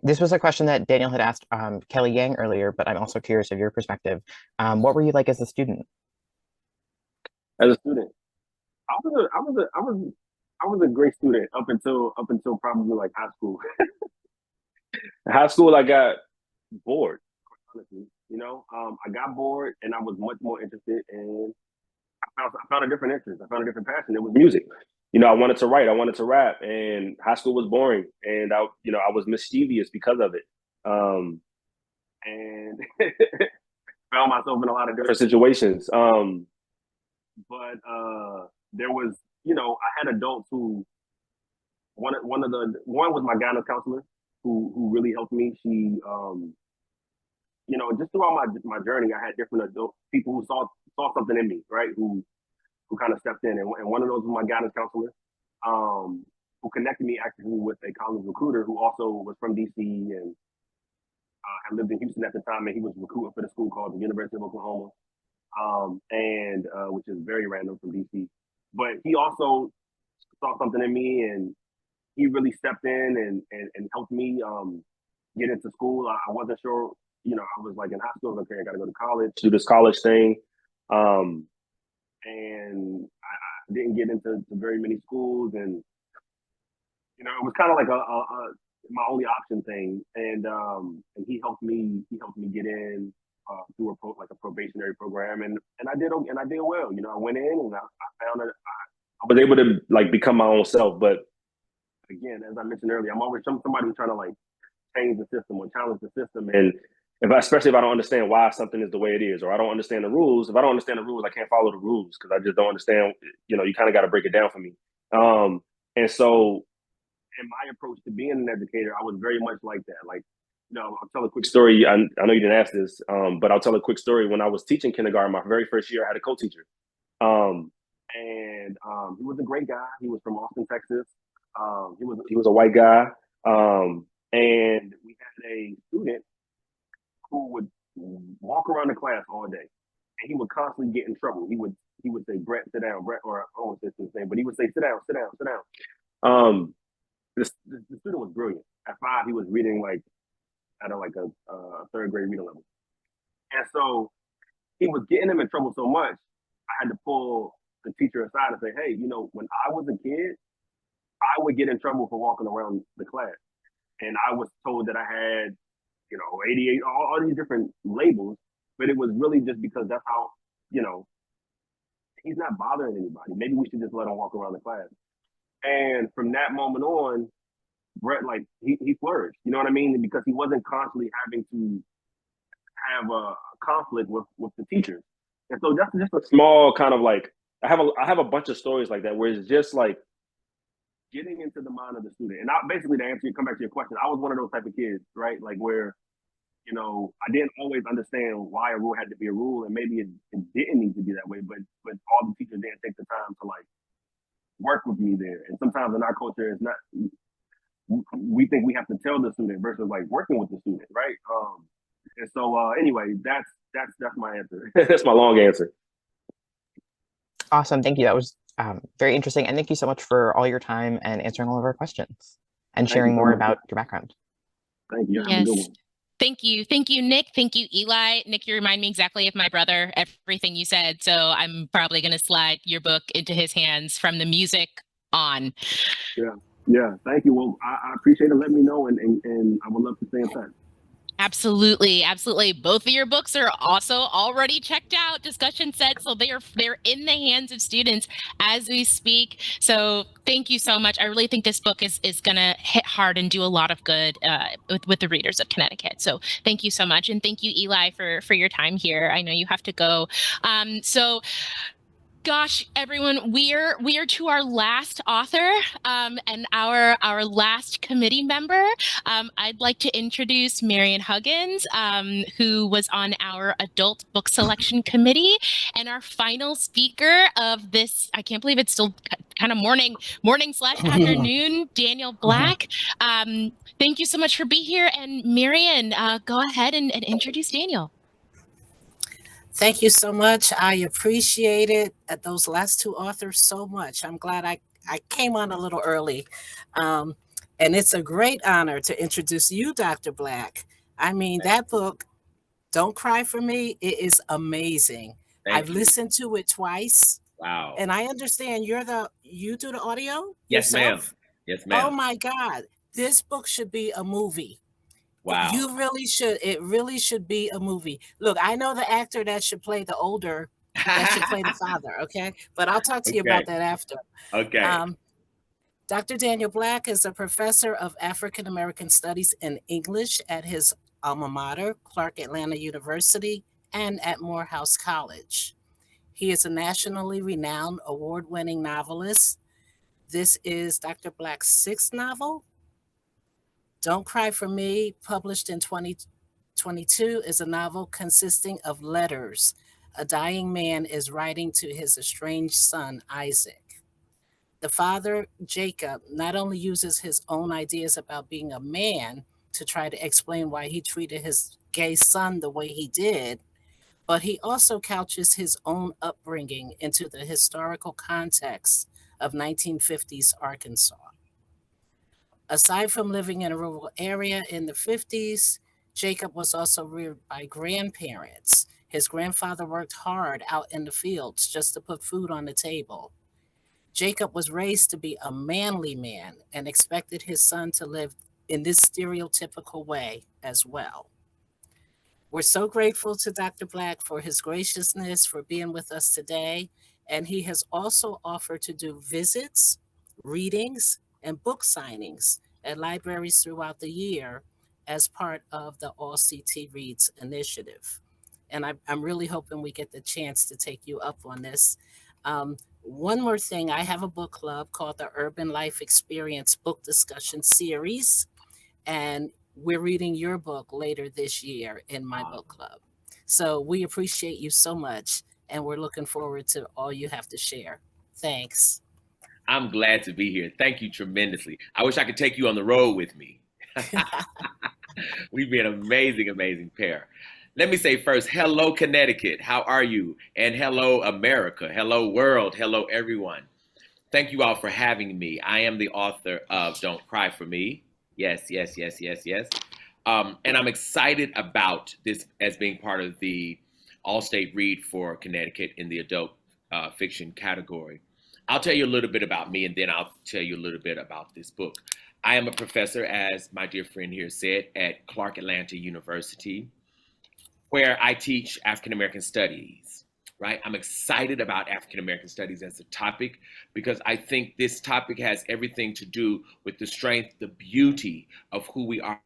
This was a question that Daniel had asked Kelly Yang earlier, but I'm also curious of your perspective. What were you like as a student? As a student, I was a great student up until probably like high school. In high school, I got bored. Honestly, I got bored, and I was much more interested in. I found a different interest. I found a different passion. It was music. I wanted to write. I wanted to rap, and high school was boring, and I was mischievous because of it, and found myself in a lot of different situations. But there was, I had adults who one was my guidance counselor who really helped me. She, just throughout my journey, I had different adult people who saw something in me, right? Who kind of stepped in, and one of those was my guidance counselor, who connected me actually with a college recruiter who also was from DC and had lived in Houston at the time, and he was recruiting for the school called the University of Oklahoma, and which is very random from DC. But he also saw something in me, and he really stepped in and helped me get into school. I wasn't sure, I was like in high school, okay, I got to go to college, do this college thing. And I didn't get into very many schools, and it was kind of like a my only option thing. And he helped me get in through a probationary program, and I did well. I went in and I found that I was able to like become my own self. But again, as I mentioned earlier, I'm always somebody who's trying to like change the system or challenge the system. And especially if I don't understand why something is the way it is, or I don't understand the rules. If I don't understand the rules, I can't follow the rules because I just don't understand. You kind of got to break it down for me. And so, in my approach to being an educator, I was very much like that. Like, I'll tell a quick story. I know you didn't ask this, but I'll tell a quick story. When I was teaching kindergarten, my very first year, I had a co-teacher, and he was a great guy. He was from Austin, Texas. He was a white guy, and we had a student who would walk around the class all day, and he would constantly get in trouble. He would say, "Brett, sit down, Brett," or I don't say his name, but he would say, "Sit down, sit down, sit down." The student was brilliant. At 5, he was reading like at a third grade reading level, and so he was getting him in trouble so much. I had to pull the teacher aside and say, "Hey, when I was a kid, I would get in trouble for walking around the class, and I was told that I had." 88, all these different labels, but it was really just because that's how, he's not bothering anybody. Maybe we should just let him walk around the class. And from that moment on, Brett, like, he flourished, you know what I mean? Because he wasn't constantly having to have a conflict with the teachers. And so that's just a small kind of like, I have a bunch of stories like that where it's just like getting into the mind of the student. And basically, to come back to your question, I was one of those type of kids, right? Like where, I didn't always understand why a rule had to be a rule, and maybe it didn't need to be that way, but all the teachers didn't take the time to like work with me there. And sometimes in our culture, it's not, we think we have to tell the student versus like working with the student, right? And so anyway, that's my answer. That's my long answer. Awesome. Thank you. That was very interesting. And thank you so much for all your time and answering all of our questions and sharing more about your background. Thank you. Yes. Thank you. Thank you, Nick. Thank you, Eli. Nick, you remind me exactly of my brother, everything you said. So I'm probably going to slide your book into his hands from the music on. Yeah. Thank you. Well, I appreciate it. Let me know, and I would love to stay in touch. Absolutely. Absolutely. Both of your books are also already checked out, discussion set. So they're in the hands of students as we speak. So thank you so much. I really think this book is going to hit hard and do a lot of good with the readers of Connecticut. So thank you so much. And thank you, Eli, for your time here. I know you have to go. Gosh, everyone, we are to our last author and our last committee member. I'd like to introduce Marian Huggins, who was on our adult book selection committee, and our final speaker of this. I can't believe it's still kind of morning/afternoon. Daniel Black. Thank you so much for being here, and Marian, go ahead and introduce Daniel. Thank you so much. I appreciate it. Those last 2 authors so much. I'm glad I came on a little early. And it's a great honor to introduce you, Dr. Black. I mean, that book, Don't Cry for Me, it is amazing. I've listened to it twice. Wow. And I understand you do the audio? Yes, ma'am. yourself? Yes, ma'am. Oh my God. This book should be a movie. Wow. You really should. It really should be a movie. Look, I know the actor that should play the older, that should play the father, okay? But I'll talk to you about that after. Okay. Dr. Daniel Black is a professor of African American Studies and English at his alma mater, Clark Atlanta University, and at Morehouse College. He is a nationally renowned award-winning novelist. This is Dr. Black's 6th novel. Don't Cry for Me, published in 2022, is a novel consisting of letters a dying man is writing to his estranged son, Isaac. The father, Jacob, not only uses his own ideas about being a man to try to explain why he treated his gay son the way he did, but he also couches his own upbringing into the historical context of 1950s Arkansas. Aside from living in a rural area in the 50s, Jacob was also reared by grandparents. His grandfather worked hard out in the fields just to put food on the table. Jacob was raised to be a manly man and expected his son to live in this stereotypical way as well. We're so grateful to Dr. Black for his graciousness for being with us today, and he has also offered to do visits, readings, and book signings at libraries throughout the year as part of the All CT Reads initiative. And I'm really hoping we get the chance to take you up on this. One more thing, I have a book club called the Urban Life Experience Book Discussion Series, and we're reading your book later this year in my book club. So we appreciate you so much, and we're looking forward to all you have to share. Thanks. I'm glad to be here. Thank you tremendously. I wish I could take you on the road with me. We'd be an amazing, amazing pair. Let me say first, hello, Connecticut. How are you? And hello, America. Hello, world. Hello, everyone. Thank you all for having me. I am the author of Don't Cry for Me. Yes, yes, yes, yes, yes. And I'm excited about this as being part of the All-State Read for Connecticut in the adult fiction category. I'll tell you a little bit about me, and then I'll tell you a little bit about this book. I am a professor, as my dear friend here said, at Clark Atlanta University, where I teach African American studies, right? I'm excited about African American studies as a topic because I think this topic has everything to do with the strength, the beauty of who we are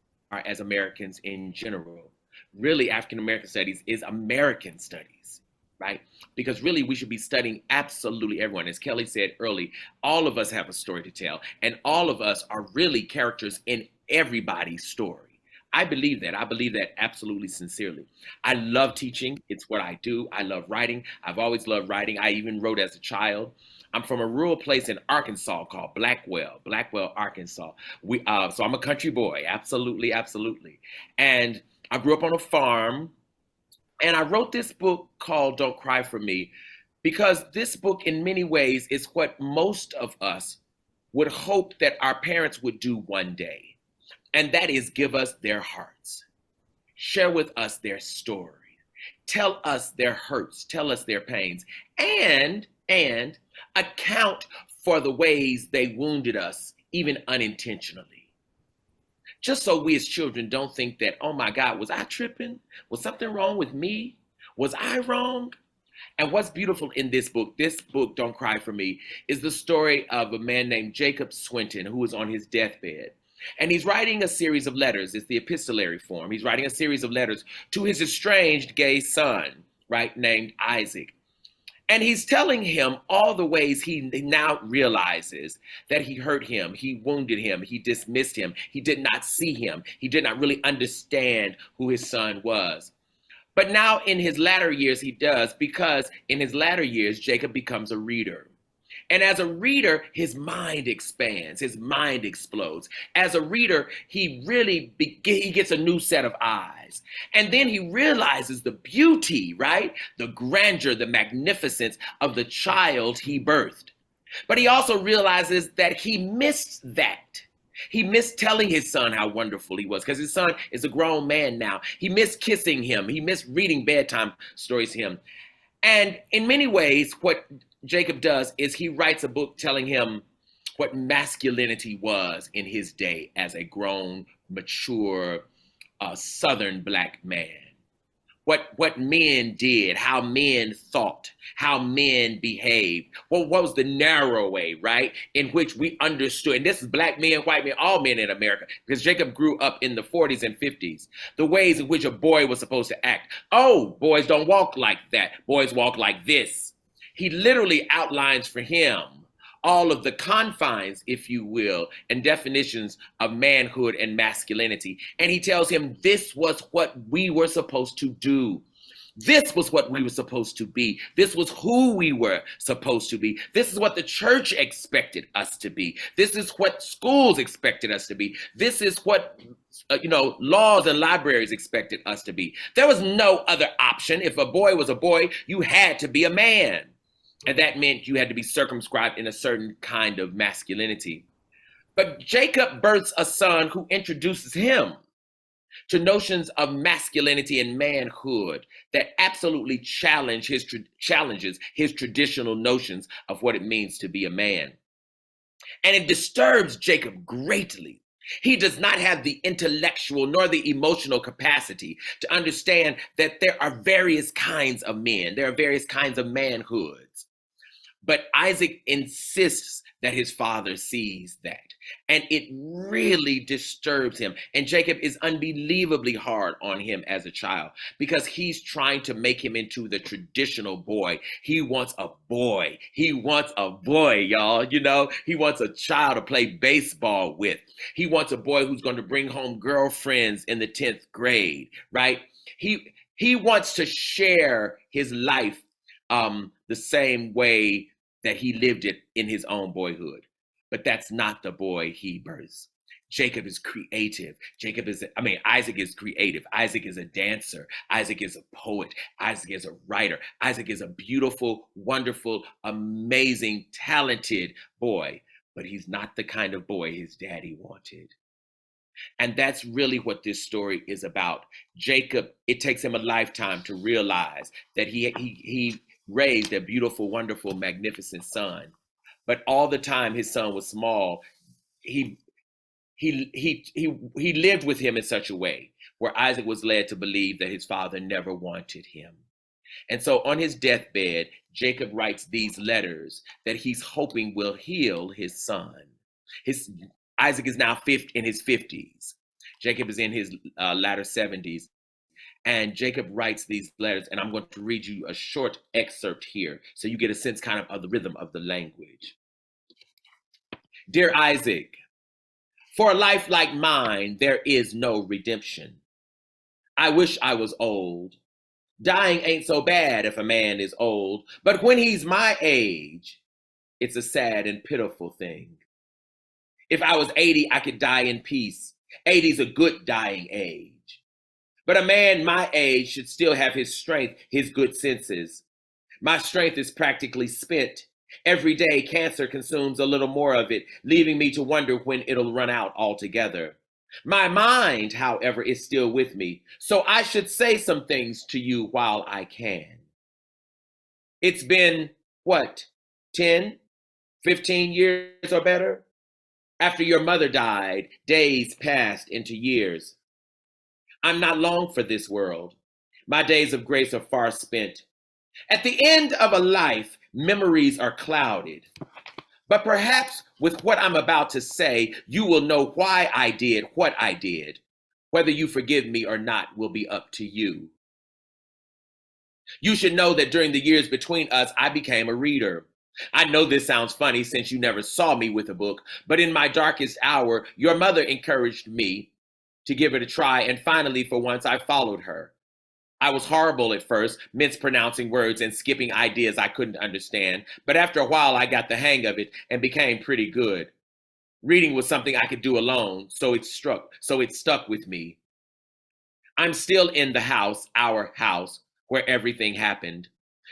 as Americans in general. Really, African American studies is American studies, right? Because really we should be studying absolutely everyone. As Kelly said early, all of us have a story to tell, and all of us are really characters in everybody's story. I believe that. I believe that absolutely sincerely. I love teaching. It's what I do. I love writing. I've always loved writing. I even wrote as a child. I'm from a rural place in Arkansas called Blackwell, Arkansas. So I'm a country boy. Absolutely, absolutely. And I grew up on a farm. And I wrote this book called Don't Cry for Me because this book in many ways is what most of us would hope that our parents would do one day. And that is give us their hearts, share with us their story, tell us their hurts, tell us their pains, and account for the ways they wounded us, even unintentionally. Just so we as children don't think that, oh my God, was I tripping? Was something wrong with me? Was I wrong? And what's beautiful in this book, Don't Cry for Me, is the story of a man named Jacob Swinton who was on his deathbed. And he's writing a series of letters. It's the epistolary form. He's writing a series of letters to his estranged gay son, right, named Isaac. And he's telling him all the ways he now realizes that he hurt him, he wounded him, he dismissed him, he did not see him, he did not really understand who his son was. But now in his latter years he does, because in his latter years, Jacob becomes a reader. And as a reader, his mind expands, his mind explodes. As a reader, he really he gets a new set of eyes. And then he realizes the beauty, right? The grandeur, the magnificence of the child he birthed. But he also realizes that he missed that. He missed telling his son how wonderful he was because his son is a grown man now. He missed kissing him. He missed reading bedtime stories to him. And in many ways, what Jacob does is he writes a book telling him what masculinity was in his day as a grown, mature, Southern Black man. What men did, how men thought, how men behaved. What was the narrow way, right, in which we understood, and this is Black men, white men, all men in America, because Jacob grew up in the 40s and 50s, the ways in which a boy was supposed to act. Oh, boys don't walk like that. Boys walk like this. He literally outlines for him all of the confines, if you will, and definitions of manhood and masculinity. And he tells him this was what we were supposed to do. This was what we were supposed to be. This was who we were supposed to be. This is what the church expected us to be. This is what schools expected us to be. This is what, laws and libraries expected us to be. There was no other option. If a boy was a boy, you had to be a man. And that meant you had to be circumscribed in a certain kind of masculinity. But Jacob births a son who introduces him to notions of masculinity and manhood that absolutely challenges his traditional notions of what it means to be a man. And it disturbs Jacob greatly. He does not have the intellectual nor the emotional capacity to understand that there are various kinds of men. There are various kinds of manhoods. But Isaac insists that his father sees that. And it really disturbs him. And Jacob is unbelievably hard on him as a child because he's trying to make him into the traditional boy. He wants a boy. He wants a boy, y'all. He wants a child to play baseball with. He wants a boy who's going to bring home girlfriends in the 10th grade, right? He wants to share his life the same way that he lived it in his own boyhood. But that's not the boy he births. Jacob is creative. Isaac is creative. Isaac is a dancer. Isaac is a poet. Isaac is a writer. Isaac is a beautiful, wonderful, amazing, talented boy. But he's not the kind of boy his daddy wanted. And that's really what this story is about. Jacob, it takes him a lifetime to realize that he raised a beautiful, wonderful, magnificent son. But all the time his son was small, he lived with him in such a way where Isaac was led to believe that his father never wanted him. And so on his deathbed, Jacob writes these letters that he's hoping will heal his son. Isaac is now in his 50s. Jacob is in his latter 70s. And Jacob writes these letters, and I'm going to read you a short excerpt here so you get a sense kind of the rhythm of the language. Dear Isaac, for a life like mine, there is no redemption. I wish I was old. Dying ain't so bad if a man is old, but when he's my age, it's a sad and pitiful thing. If I was 80, I could die in peace. 80's a good dying age. But a man my age should still have his strength, his good senses. My strength is practically spent. Every day, cancer consumes a little more of it, leaving me to wonder when it'll run out altogether. My mind, however, is still with me, so I should say some things to you while I can. It's been, 10, 15 years or better? After your mother died, days passed into years. I'm not long for this world. My days of grace are far spent. At the end of a life, memories are clouded. But perhaps with what I'm about to say, you will know why I did what I did. Whether you forgive me or not will be up to you. You should know that during the years between us, I became a reader. I know this sounds funny since you never saw me with a book, but in my darkest hour, your mother encouraged me to give it a try, and finally, for once, I followed her. I was horrible at first, mispronouncing words and skipping ideas I couldn't understand, but after a while, I got the hang of it and became pretty good. Reading was something I could do alone, so it stuck with me. I'm still in the house, our house, where everything happened.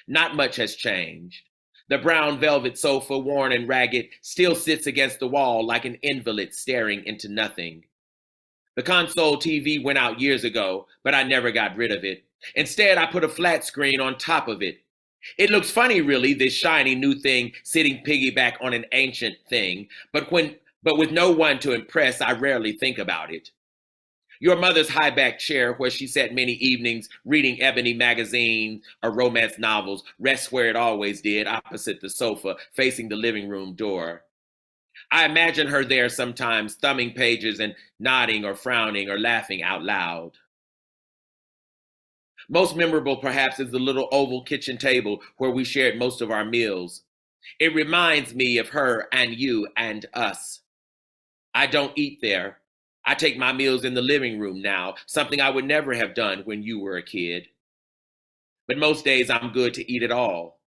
Not much has changed. The brown velvet sofa, worn and ragged, still sits against the wall like an invalid staring into nothing. The console TV went out years ago, but I never got rid of it. Instead, I put a flat screen on top of it. It looks funny, really, this shiny new thing sitting piggyback on an ancient thing, but with no one to impress, I rarely think about it. Your mother's high-back chair, where she sat many evenings reading ebony magazines or romance novels, rests where it always did, opposite the sofa, facing the living room door. I imagine her there sometimes, thumbing pages and nodding or frowning or laughing out loud. Most memorable, perhaps, is the little oval kitchen table where we shared most of our meals. It reminds me of her and you and us. I don't eat there. I take my meals in the living room now, something I would never have done when you were a kid. But most days I'm good to eat it all.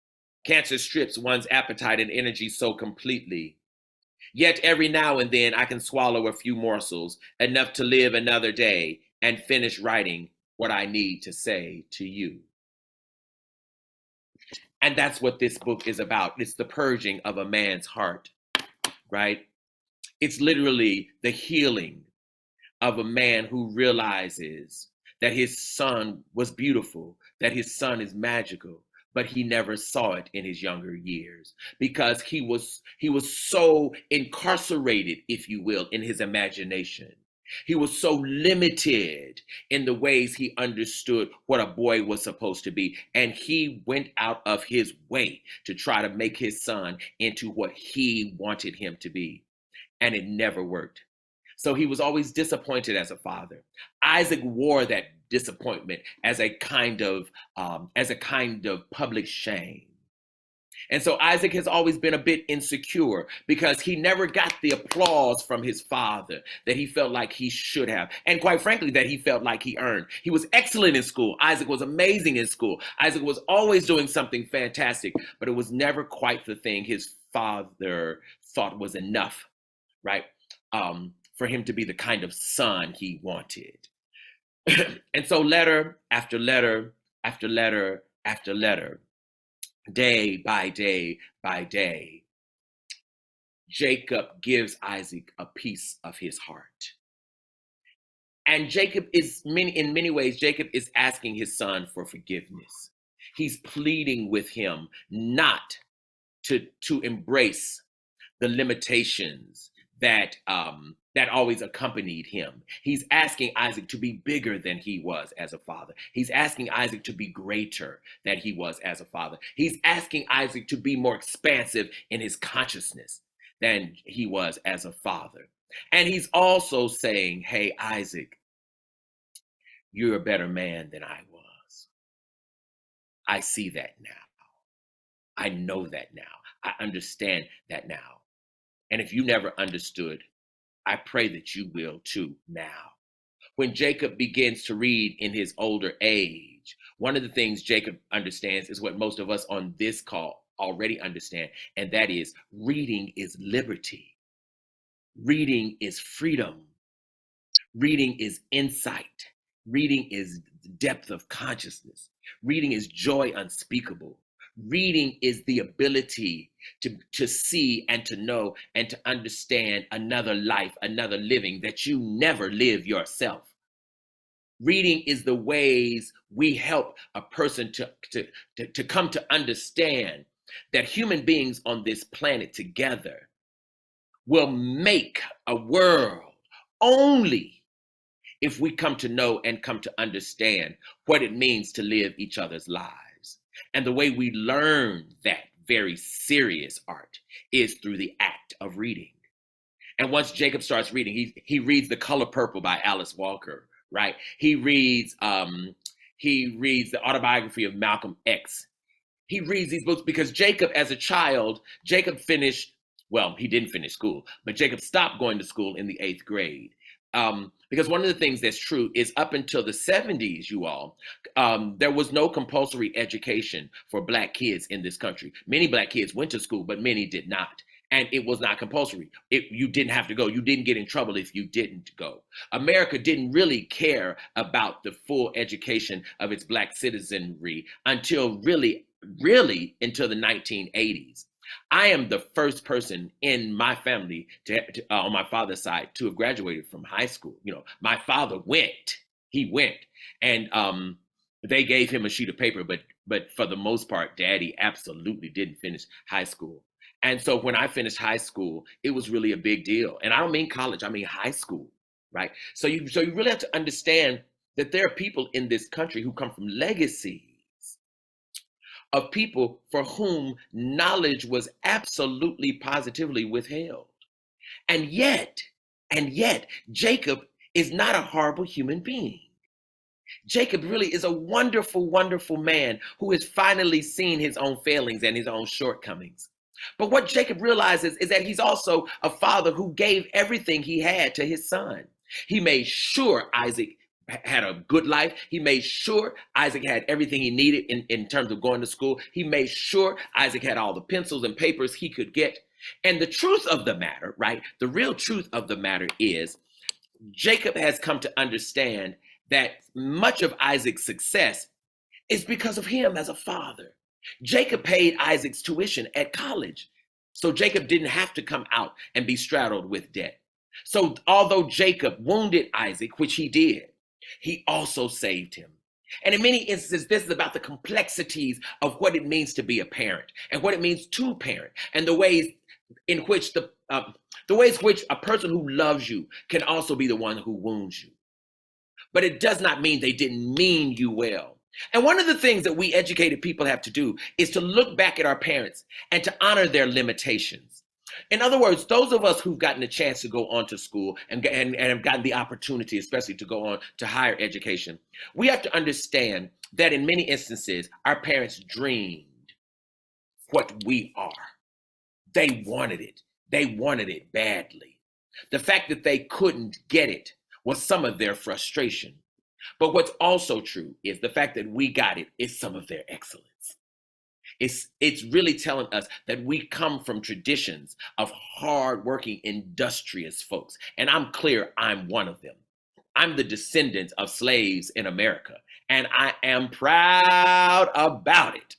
Cancer strips one's appetite and energy so completely. Yet every now and then I can swallow a few morsels, enough to live another day and finish writing what I need to say to you. And that's what this book is about. It's the purging of a man's heart, right? It's literally the healing of a man who realizes that his son was beautiful, that his son is magical, but he never saw it in his younger years because he was so incarcerated, if you will, in his imagination. He was so limited in the ways he understood what a boy was supposed to be. And he went out of his way to try to make his son into what he wanted him to be. And it never worked. So he was always disappointed as a father. Isaac wore that disappointment as a kind of public shame. And so Isaac has always been a bit insecure because he never got the applause from his father that he felt like he should have. And quite frankly, that he felt like he earned. He was excellent in school. Isaac was amazing in school. Isaac was always doing something fantastic, but it was never quite the thing his father thought was enough, right? For him to be the kind of son he wanted. And so letter after letter after letter after letter, day by day by day, Jacob gives Isaac a piece of his heart. And Jacob is, in many ways, Jacob is asking his son for forgiveness. He's pleading with him not to embrace the limitations that always accompanied him. He's asking Isaac to be bigger than he was as a father. He's asking Isaac to be greater than he was as a father. He's asking Isaac to be more expansive in his consciousness than he was as a father. And he's also saying, hey, Isaac, you're a better man than I was. I see that now. I know that now. I understand that now. And if you never understood, I pray that you will too now. When Jacob begins to read in his older age, one of the things Jacob understands is what most of us on this call already understand, and that is reading is liberty. Reading is freedom. Reading is insight. Reading is depth of consciousness. Reading is joy unspeakable. Reading is the ability to see and to know and to understand another life, another living that you never live yourself. Reading is the ways we help a person to come to understand that human beings on this planet together will make a world only if we come to know and come to understand what it means to live each other's lives. And the way we learn that very serious art is through the act of reading. And once Jacob starts reading, he reads The Color Purple by Alice Walker, right? He reads the autobiography of Malcolm X. He reads these books because Jacob, as a child, Jacob finished, well, he didn't finish school, but Jacob stopped going to school in the 8th grade. Because one of the things that's true is up until the 70s, you all, there was no compulsory education for Black kids in this country. Many Black kids went to school, but many did not. And it was not compulsory. You didn't have to go. You didn't get in trouble if you didn't go. America didn't really care about the full education of its Black citizenry until really until the 1980s. I am the first person in my family on my father's side to have graduated from high school. You know, my father he went, and they gave him a sheet of paper, but for the most part, Daddy absolutely didn't finish high school. And so when I finished high school, it was really a big deal. And I don't mean college, I mean high school, right? So you really have to understand that there are people in this country who come from legacies of people for whom knowledge was absolutely positively withheld. And yet, Jacob is not a horrible human being. Jacob really is a wonderful, wonderful man who has finally seen his own failings and his own shortcomings. But what Jacob realizes is that he's also a father who gave everything he had to his son. He made sure Isaac had a good life. He made sure Isaac had everything he needed in terms of going to school. He made sure Isaac had all the pencils and papers he could get. And the truth of the matter, right? The real truth of the matter is Jacob has come to understand that much of Isaac's success is because of him as a father. Jacob paid Isaac's tuition at college, so Jacob didn't have to come out and be straddled with debt. So although Jacob wounded Isaac, which he did, he also saved him. And in many instances, this is about the complexities of what it means to be a parent and what it means to parent, and the ways in which the ways which a person who loves you can also be the one who wounds you. But it does not mean they didn't mean you well. And one of the things that we educated people have to do is to look back at our parents and to honor their limitations. In other words, those of us who've gotten a chance to go on to school and have gotten the opportunity, especially to go on to higher education, we have to understand that in many instances, our parents dreamed what we are. They wanted it. They wanted it badly. The fact that they couldn't get it was some of their frustration. But what's also true is the fact that we got it is some of their excellence. It's really telling us that we come from traditions of hardworking, industrious folks. And I'm clear I'm one of them. I'm the descendant of slaves in America, and I am proud about it,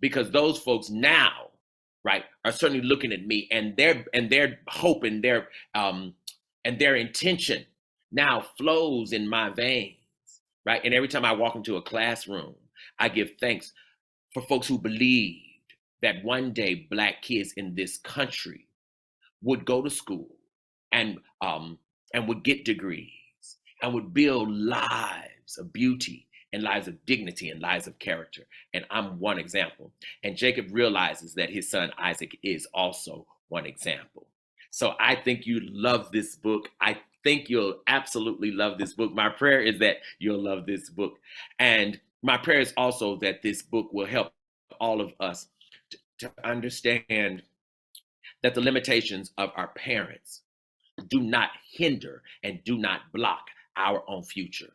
because those folks now, right, are certainly looking at me, and their hope and their intention now flows in my veins, right? And every time I walk into a classroom, I give thanks for folks who believed that one day Black kids in this country would go to school and would get degrees and would build lives of beauty and lives of dignity and lives of character. And I'm one example. And Jacob realizes that his son Isaac is also one example. So I think you love this book. I think you'll absolutely love this book. My prayer is that you'll love this book. And my prayer is also that this book will help all of us to understand that the limitations of our parents do not hinder and do not block our own future.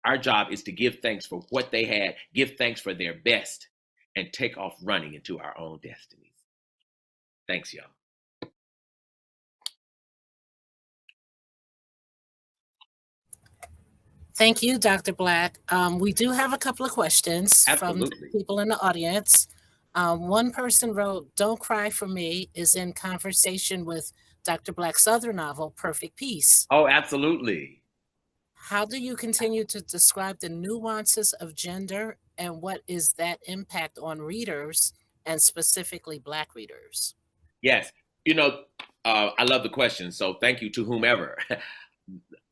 Our job is to give thanks for what they had, give thanks for their best, and take off running into our own destinies. Thanks, y'all. Thank you, Dr. Black. We do have a couple of questions from people in the audience. One person wrote, "Don't Cry for Me" is in conversation with Dr. Black's other novel, Perfect Peace. Oh, absolutely. How do you continue to describe the nuances of gender, and what is that impact on readers, and specifically Black readers? Yes, I love the question, so thank you to whomever.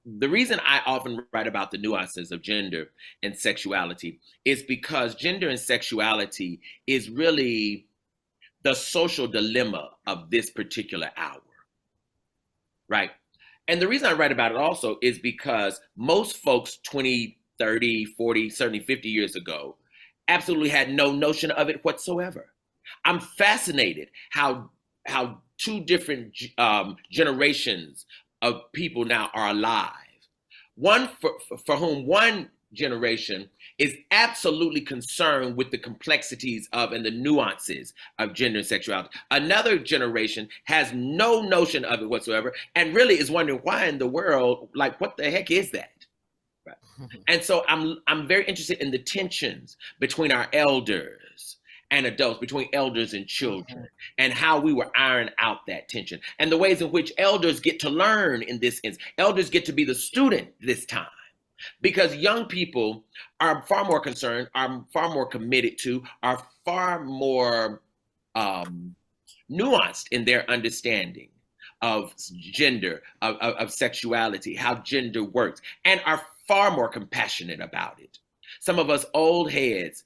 The reason I often write about the nuances of gender and sexuality is because gender and sexuality is really the social dilemma of this particular hour, right? And the reason I write about it also is because most folks 20, 30, 40, certainly 50 years ago absolutely had no notion of it whatsoever. I'm fascinated how two different generations of people now are alive. One for whom one generation is absolutely concerned with the complexities of and the nuances of gender and sexuality. Another generation has no notion of it whatsoever and really is wondering why in the world, like, what the heck is that? Right. And so I'm very interested in the tensions between our elders and adults, between elders and children, and how we will iron out that tension, and the ways in which elders get to learn in this instance. Elders get to be the student this time, because young people are far more concerned, are far more committed to, are far more nuanced in their understanding of gender, of sexuality, how gender works, and are far more compassionate about it. Some of us old heads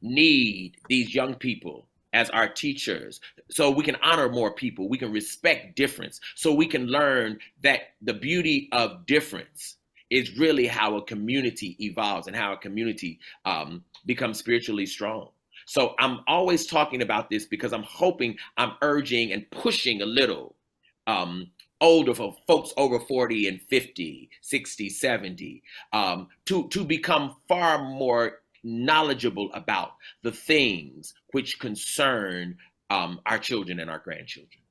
need these young people as our teachers so we can honor more people, we can respect difference, so we can learn that the beauty of difference is really how a community evolves and how a community becomes spiritually strong. So I'm always talking about this because I'm urging and pushing a little older folks over 40 and 50, 60, 70, to become far more knowledgeable about the things which concern our children and our grandchildren.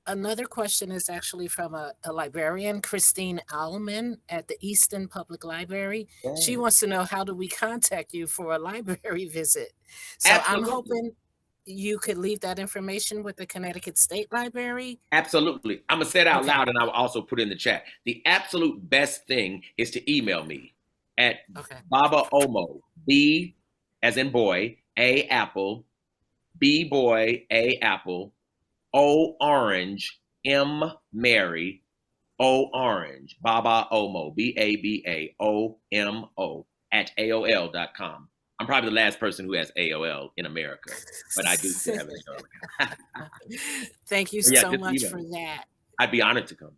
Another question is actually from a librarian, Christine Allman at the Easton Public Library. Yeah. She wants to know, how do we contact you for a library visit? So Absolutely. I'm hoping you could leave that information with the Connecticut State Library. Absolutely. I'm going to say it out Okay. loud, and I will also put it in the chat. The absolute best thing is to email me at Baba Omo, B as in boy, A apple, B boy, A apple, O orange, M Mary, O orange, Baba Omo, BABAOMO at AOL.com. I'm probably the last person who has AOL in America, but I do still have an AOL account. Thank you Yeah, so just much email for me. that. I'd be honored to come.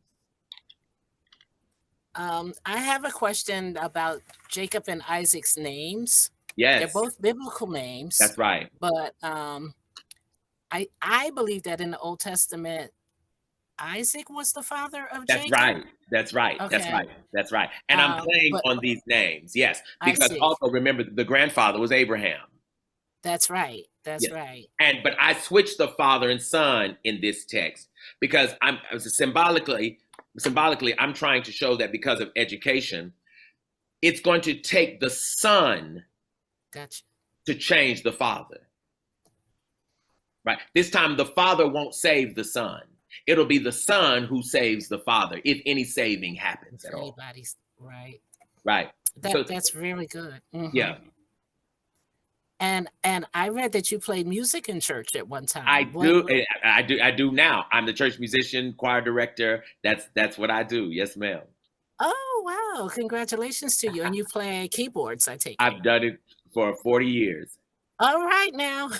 I have a question about Jacob and Isaac's names. Yes. They're both biblical names. That's right. But I believe that in the Old Testament, Isaac was the father of Jacob. That's right. Okay. That's right. And I'm playing on these names. Yes. Because also remember, the grandfather was Abraham. That's right. That's right. But I switched the father and son in this text because I'm symbolically I'm trying to show that because of education, it's going to take the son to change the father. Right. This time the father won't save the son. It'll be the son who saves the father, if any saving happens at all. Right. Right. That's really good. Mm-hmm. Yeah. And I read that you played music in church at one time. I do now. I'm the church musician, choir director. That's what I do. Yes, ma'am. Oh, wow. Congratulations to you. And you play keyboards, I take it. I've done it for 40 years. All right now.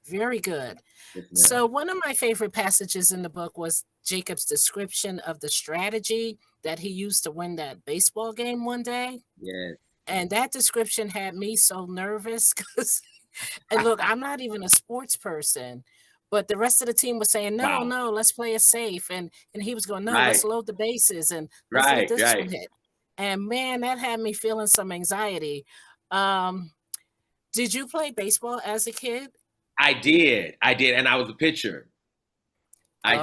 Very good. Yes, so one of my favorite passages in the book was Jacob's description of the strategy that he used to win that baseball game one day. Yes. And that description had me so nervous because, and look, I'm not even a sports person, but the rest of the team was saying, no, let's play it safe. And he was going, no, let's load the bases and let's let this one hit. And man, that had me feeling some anxiety. Did you play baseball as a kid? I did. And I was a pitcher. I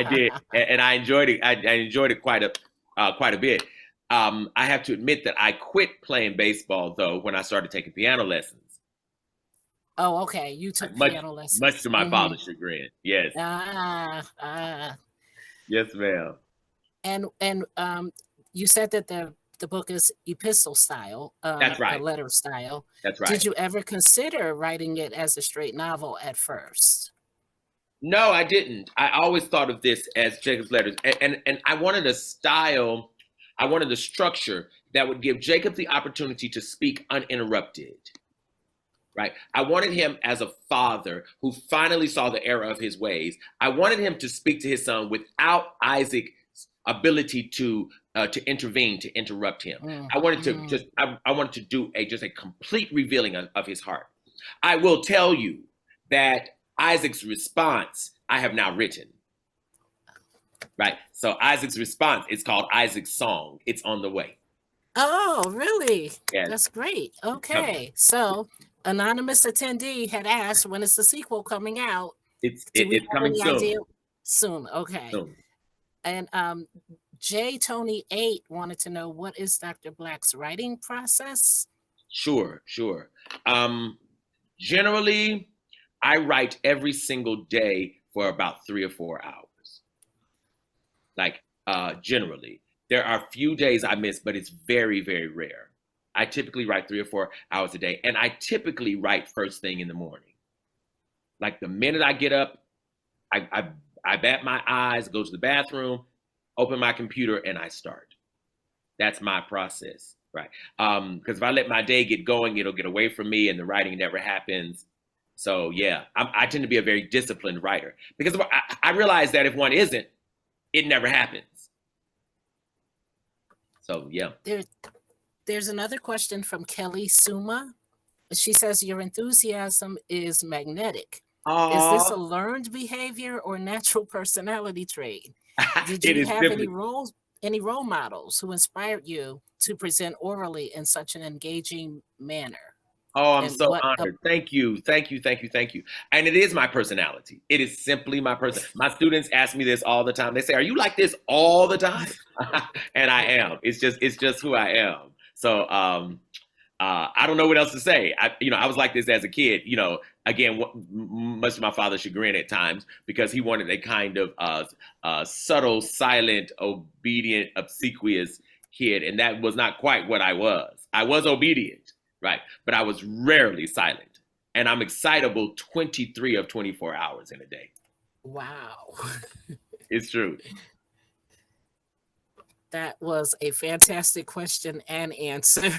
did. And I enjoyed it. I enjoyed it quite a bit. I have to admit that I quit playing baseball though when I started taking piano lessons. Oh, okay. You took piano lessons. Much to my father's chagrin. Yes. Yes, ma'am. And you said that the book is epistle style. That's right. A letter style. That's right. Did you ever consider writing it as a straight novel at first? No, I didn't. I always thought of this as Jacob's letters. And I wanted a style, I wanted a structure that would give Jacob the opportunity to speak uninterrupted. Right. I wanted him as a father who finally saw the error of his ways. I wanted him to speak to his son without Isaac's ability to intervene, to interrupt him. I wanted to I wanted to do just a complete revealing of his heart. I will tell you that Isaac's response I have now written. Right. So Isaac's response is called Isaac's Song. It's on the way. Oh, really? Yes. That's great. Okay. So anonymous attendee had asked, when is the sequel coming out? It's coming soon. Soon. Okay. Soon. And J Tony 8 wanted to know, what is Dr. Black's writing process? Sure. Generally, I write every single day for about 3 or 4 hours. Like generally, there are a few days I miss, but it's very, very rare. I typically write 3 or 4 hours a day, and I typically write first thing in the morning. Like the minute I get up, I bat my eyes, go to the bathroom, open my computer, and I start. That's my process, right? Because if I let my day get going, it'll get away from me, and the writing never happens. So yeah, I tend to be a very disciplined writer because I realize that if one isn't, it never happens. So yeah. There's another question from Kelly Suma. She says, your enthusiasm is magnetic. Is this a Oh, learned behavior or natural personality trait? Did it you is have simply. any role models who inspired you to present orally in such an engaging manner? Oh, I'm And so what honored. Thank you. Thank you. Thank you. Thank you. And it is my personality. It is simply my person. My students ask me this all the time. They say, "Are you like this all the time?" And I am. It's just who I am. So I don't know what else to say. I was like this as a kid. Again, much to my father's chagrin at times, because he wanted a kind of subtle, silent, obedient, obsequious kid, and that was not quite what I was. I was obedient, right? But I was rarely silent, and I'm excitable 23 of 24 hours in a day. Wow. It's true. That was a fantastic question and answer.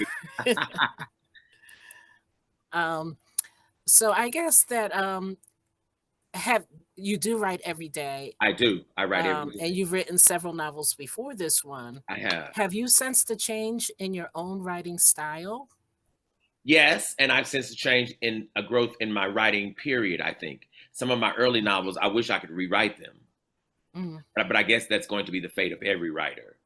So I guess that you do write every day. I do. I write every day. And you've written several novels before this one. I have. Have you sensed a change in your own writing style? Yes, and I've sensed a change in a growth in my writing period, I think. Some of my early novels, I wish I could rewrite them. Mm, But I guess that's going to be the fate of every writer.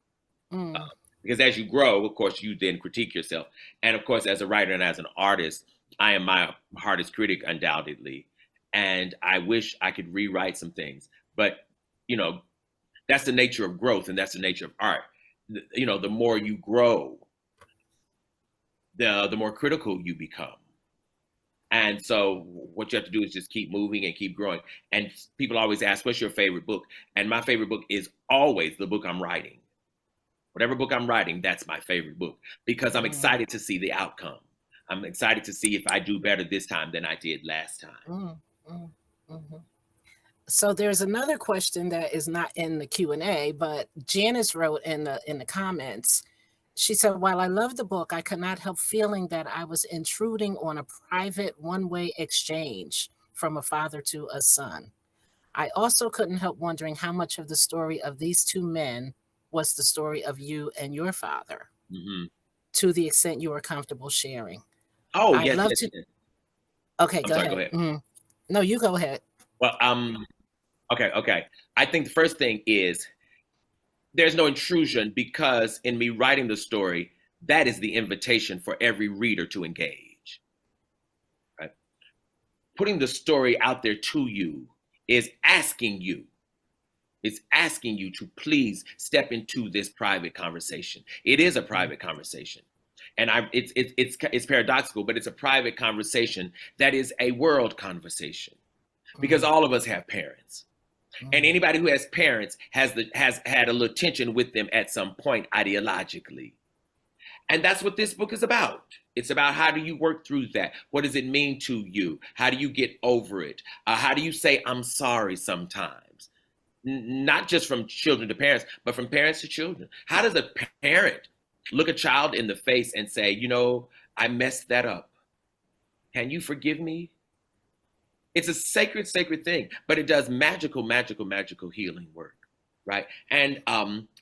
mm, Because as you grow, of course, you then critique yourself. And of course, as a writer and as an artist, I am my hardest critic, undoubtedly. And I wish I could rewrite some things. But, that's the nature of growth, and that's the nature of art. The more you grow, the more critical you become. And so what you have to do is just keep moving and keep growing. And people always ask, what's your favorite book? And my favorite book is always the book I'm writing. Whatever book I'm writing, that's my favorite book, because I'm excited to see the outcome. I'm excited to see if I do better this time than I did last time. mhm. So there's another question that is not in the Q&A, but Janice wrote in the comments. She said, while I love the book, I could not help feeling that I was intruding on a private one-way exchange from a father to a son. I also couldn't help wondering how much of the story of these two men was the story of you and your father, Mm-hmm. to the extent you are comfortable sharing. Oh, I'd yes, love yes, to. yes. Okay, I'm go sorry, ahead. go ahead. Mhm. No, you go ahead. Well, okay. I think the first thing is there's no intrusion, because in me writing the story, that is the invitation for every reader to engage. Right? Putting the story out there to you is asking you. It's asking you to please step into this private conversation. It is a private conversation. And it's paradoxical, but it's a private conversation that is a world conversation, because all of us have parents. And anybody who has parents has had a little tension with them at some point ideologically. And that's what this book is about. It's about, how do you work through that? What does it mean to you? How do you get over it? How do you say, I'm sorry sometimes? Not just from children to parents, but from parents to children. How does a parent look a child in the face and say, I messed that up. Can you forgive me? It's a sacred, sacred thing, but it does magical, magical, magical healing work, right? And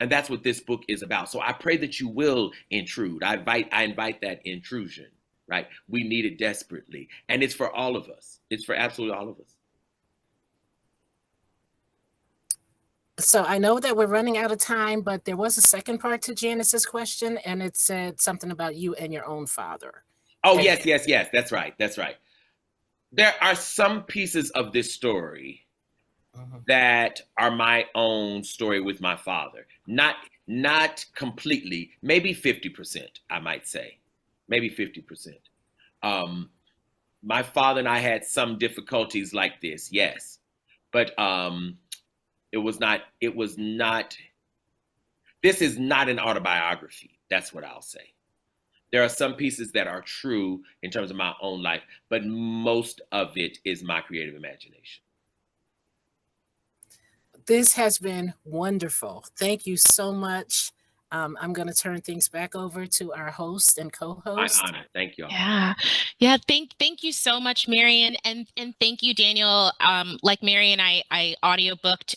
that's what this book is about. So I pray that you will intrude. I invite that intrusion, right? We need it desperately, and it's for all of us. It's for absolutely all of us. So I know that we're running out of time, but there was a second part to Janice's question, and it said something about you and your own father. Oh, And- yes. That's right. There are some pieces of this story that are my own story with my father. Not completely, maybe 50%, I might say. Maybe 50%. My father and I had some difficulties like this, yes. But it was not, this is not an autobiography. That's what I'll say. There are some pieces that are true in terms of my own life, but most of it is my creative imagination. This has been wonderful. Thank you so much. I'm going to turn things back over to our host and My co-host. honor. Thank you. Yeah. Thank you so much, Marion, and thank you, Daniel. Like Marion, I audiobooked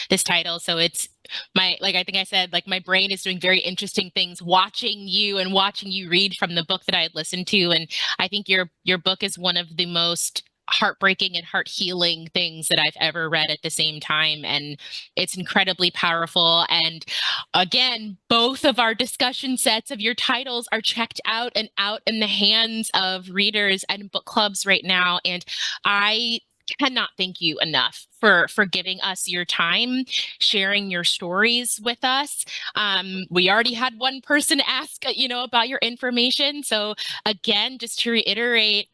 this title, so it's I think I said, like, my brain is doing very interesting things watching you and watching you read from the book that I had listened to, and I think your book is one of the most heartbreaking and heart healing things that I've ever read at the same time, and it's incredibly powerful. And again, both of our discussion sets of your titles are checked out and out in the hands of readers and book clubs right now, and I cannot thank you enough for giving us your time, sharing your stories with us. We already had one person ask about your information, so again, just to reiterate,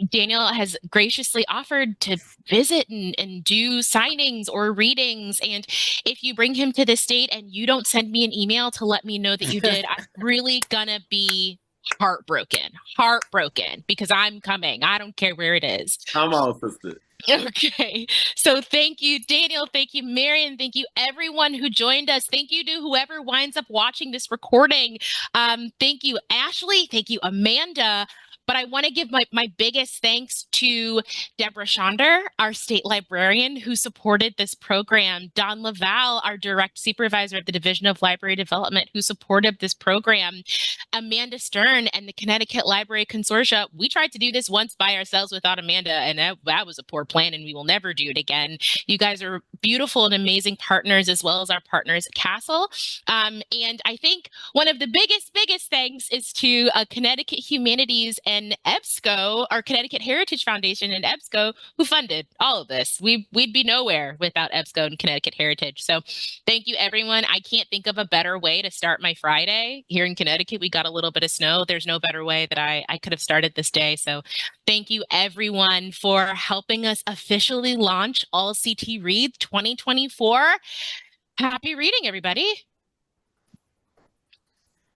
Daniel has graciously offered to visit and do signings or readings. And if you bring him to the state and you don't send me an email to let me know that you did, I'm really gonna be heartbroken, because I'm coming. I don't care where it is. Come on, sister. Okay, so thank you, Daniel. Thank you, Marion. Thank you, everyone who joined us. Thank you to whoever winds up watching this recording. Thank you, Ashley. Thank you, Amanda. But I want to give my biggest thanks to Deborah Schonder, our state librarian, who supported this program, Don Laval, our direct supervisor at the Division of Library Development, who supported this program, Amanda Stern and the Connecticut Library Consortium. We tried to do this once by ourselves without Amanda, and that was a poor plan, and we will never do it again. You guys are beautiful and amazing partners, as well as our partners at CASL. And I think one of the biggest thanks is to Connecticut Humanities and EBSCO, our Connecticut Heritage Foundation and EBSCO, who funded all of this. We'd be nowhere without EBSCO and Connecticut Heritage. So thank you, everyone. I can't think of a better way to start my Friday. Here in Connecticut, we got a little bit of snow. There's no better way that I could have started this day. So thank you, everyone, for helping us officially launch All CT Reads 2024. Happy reading, everybody.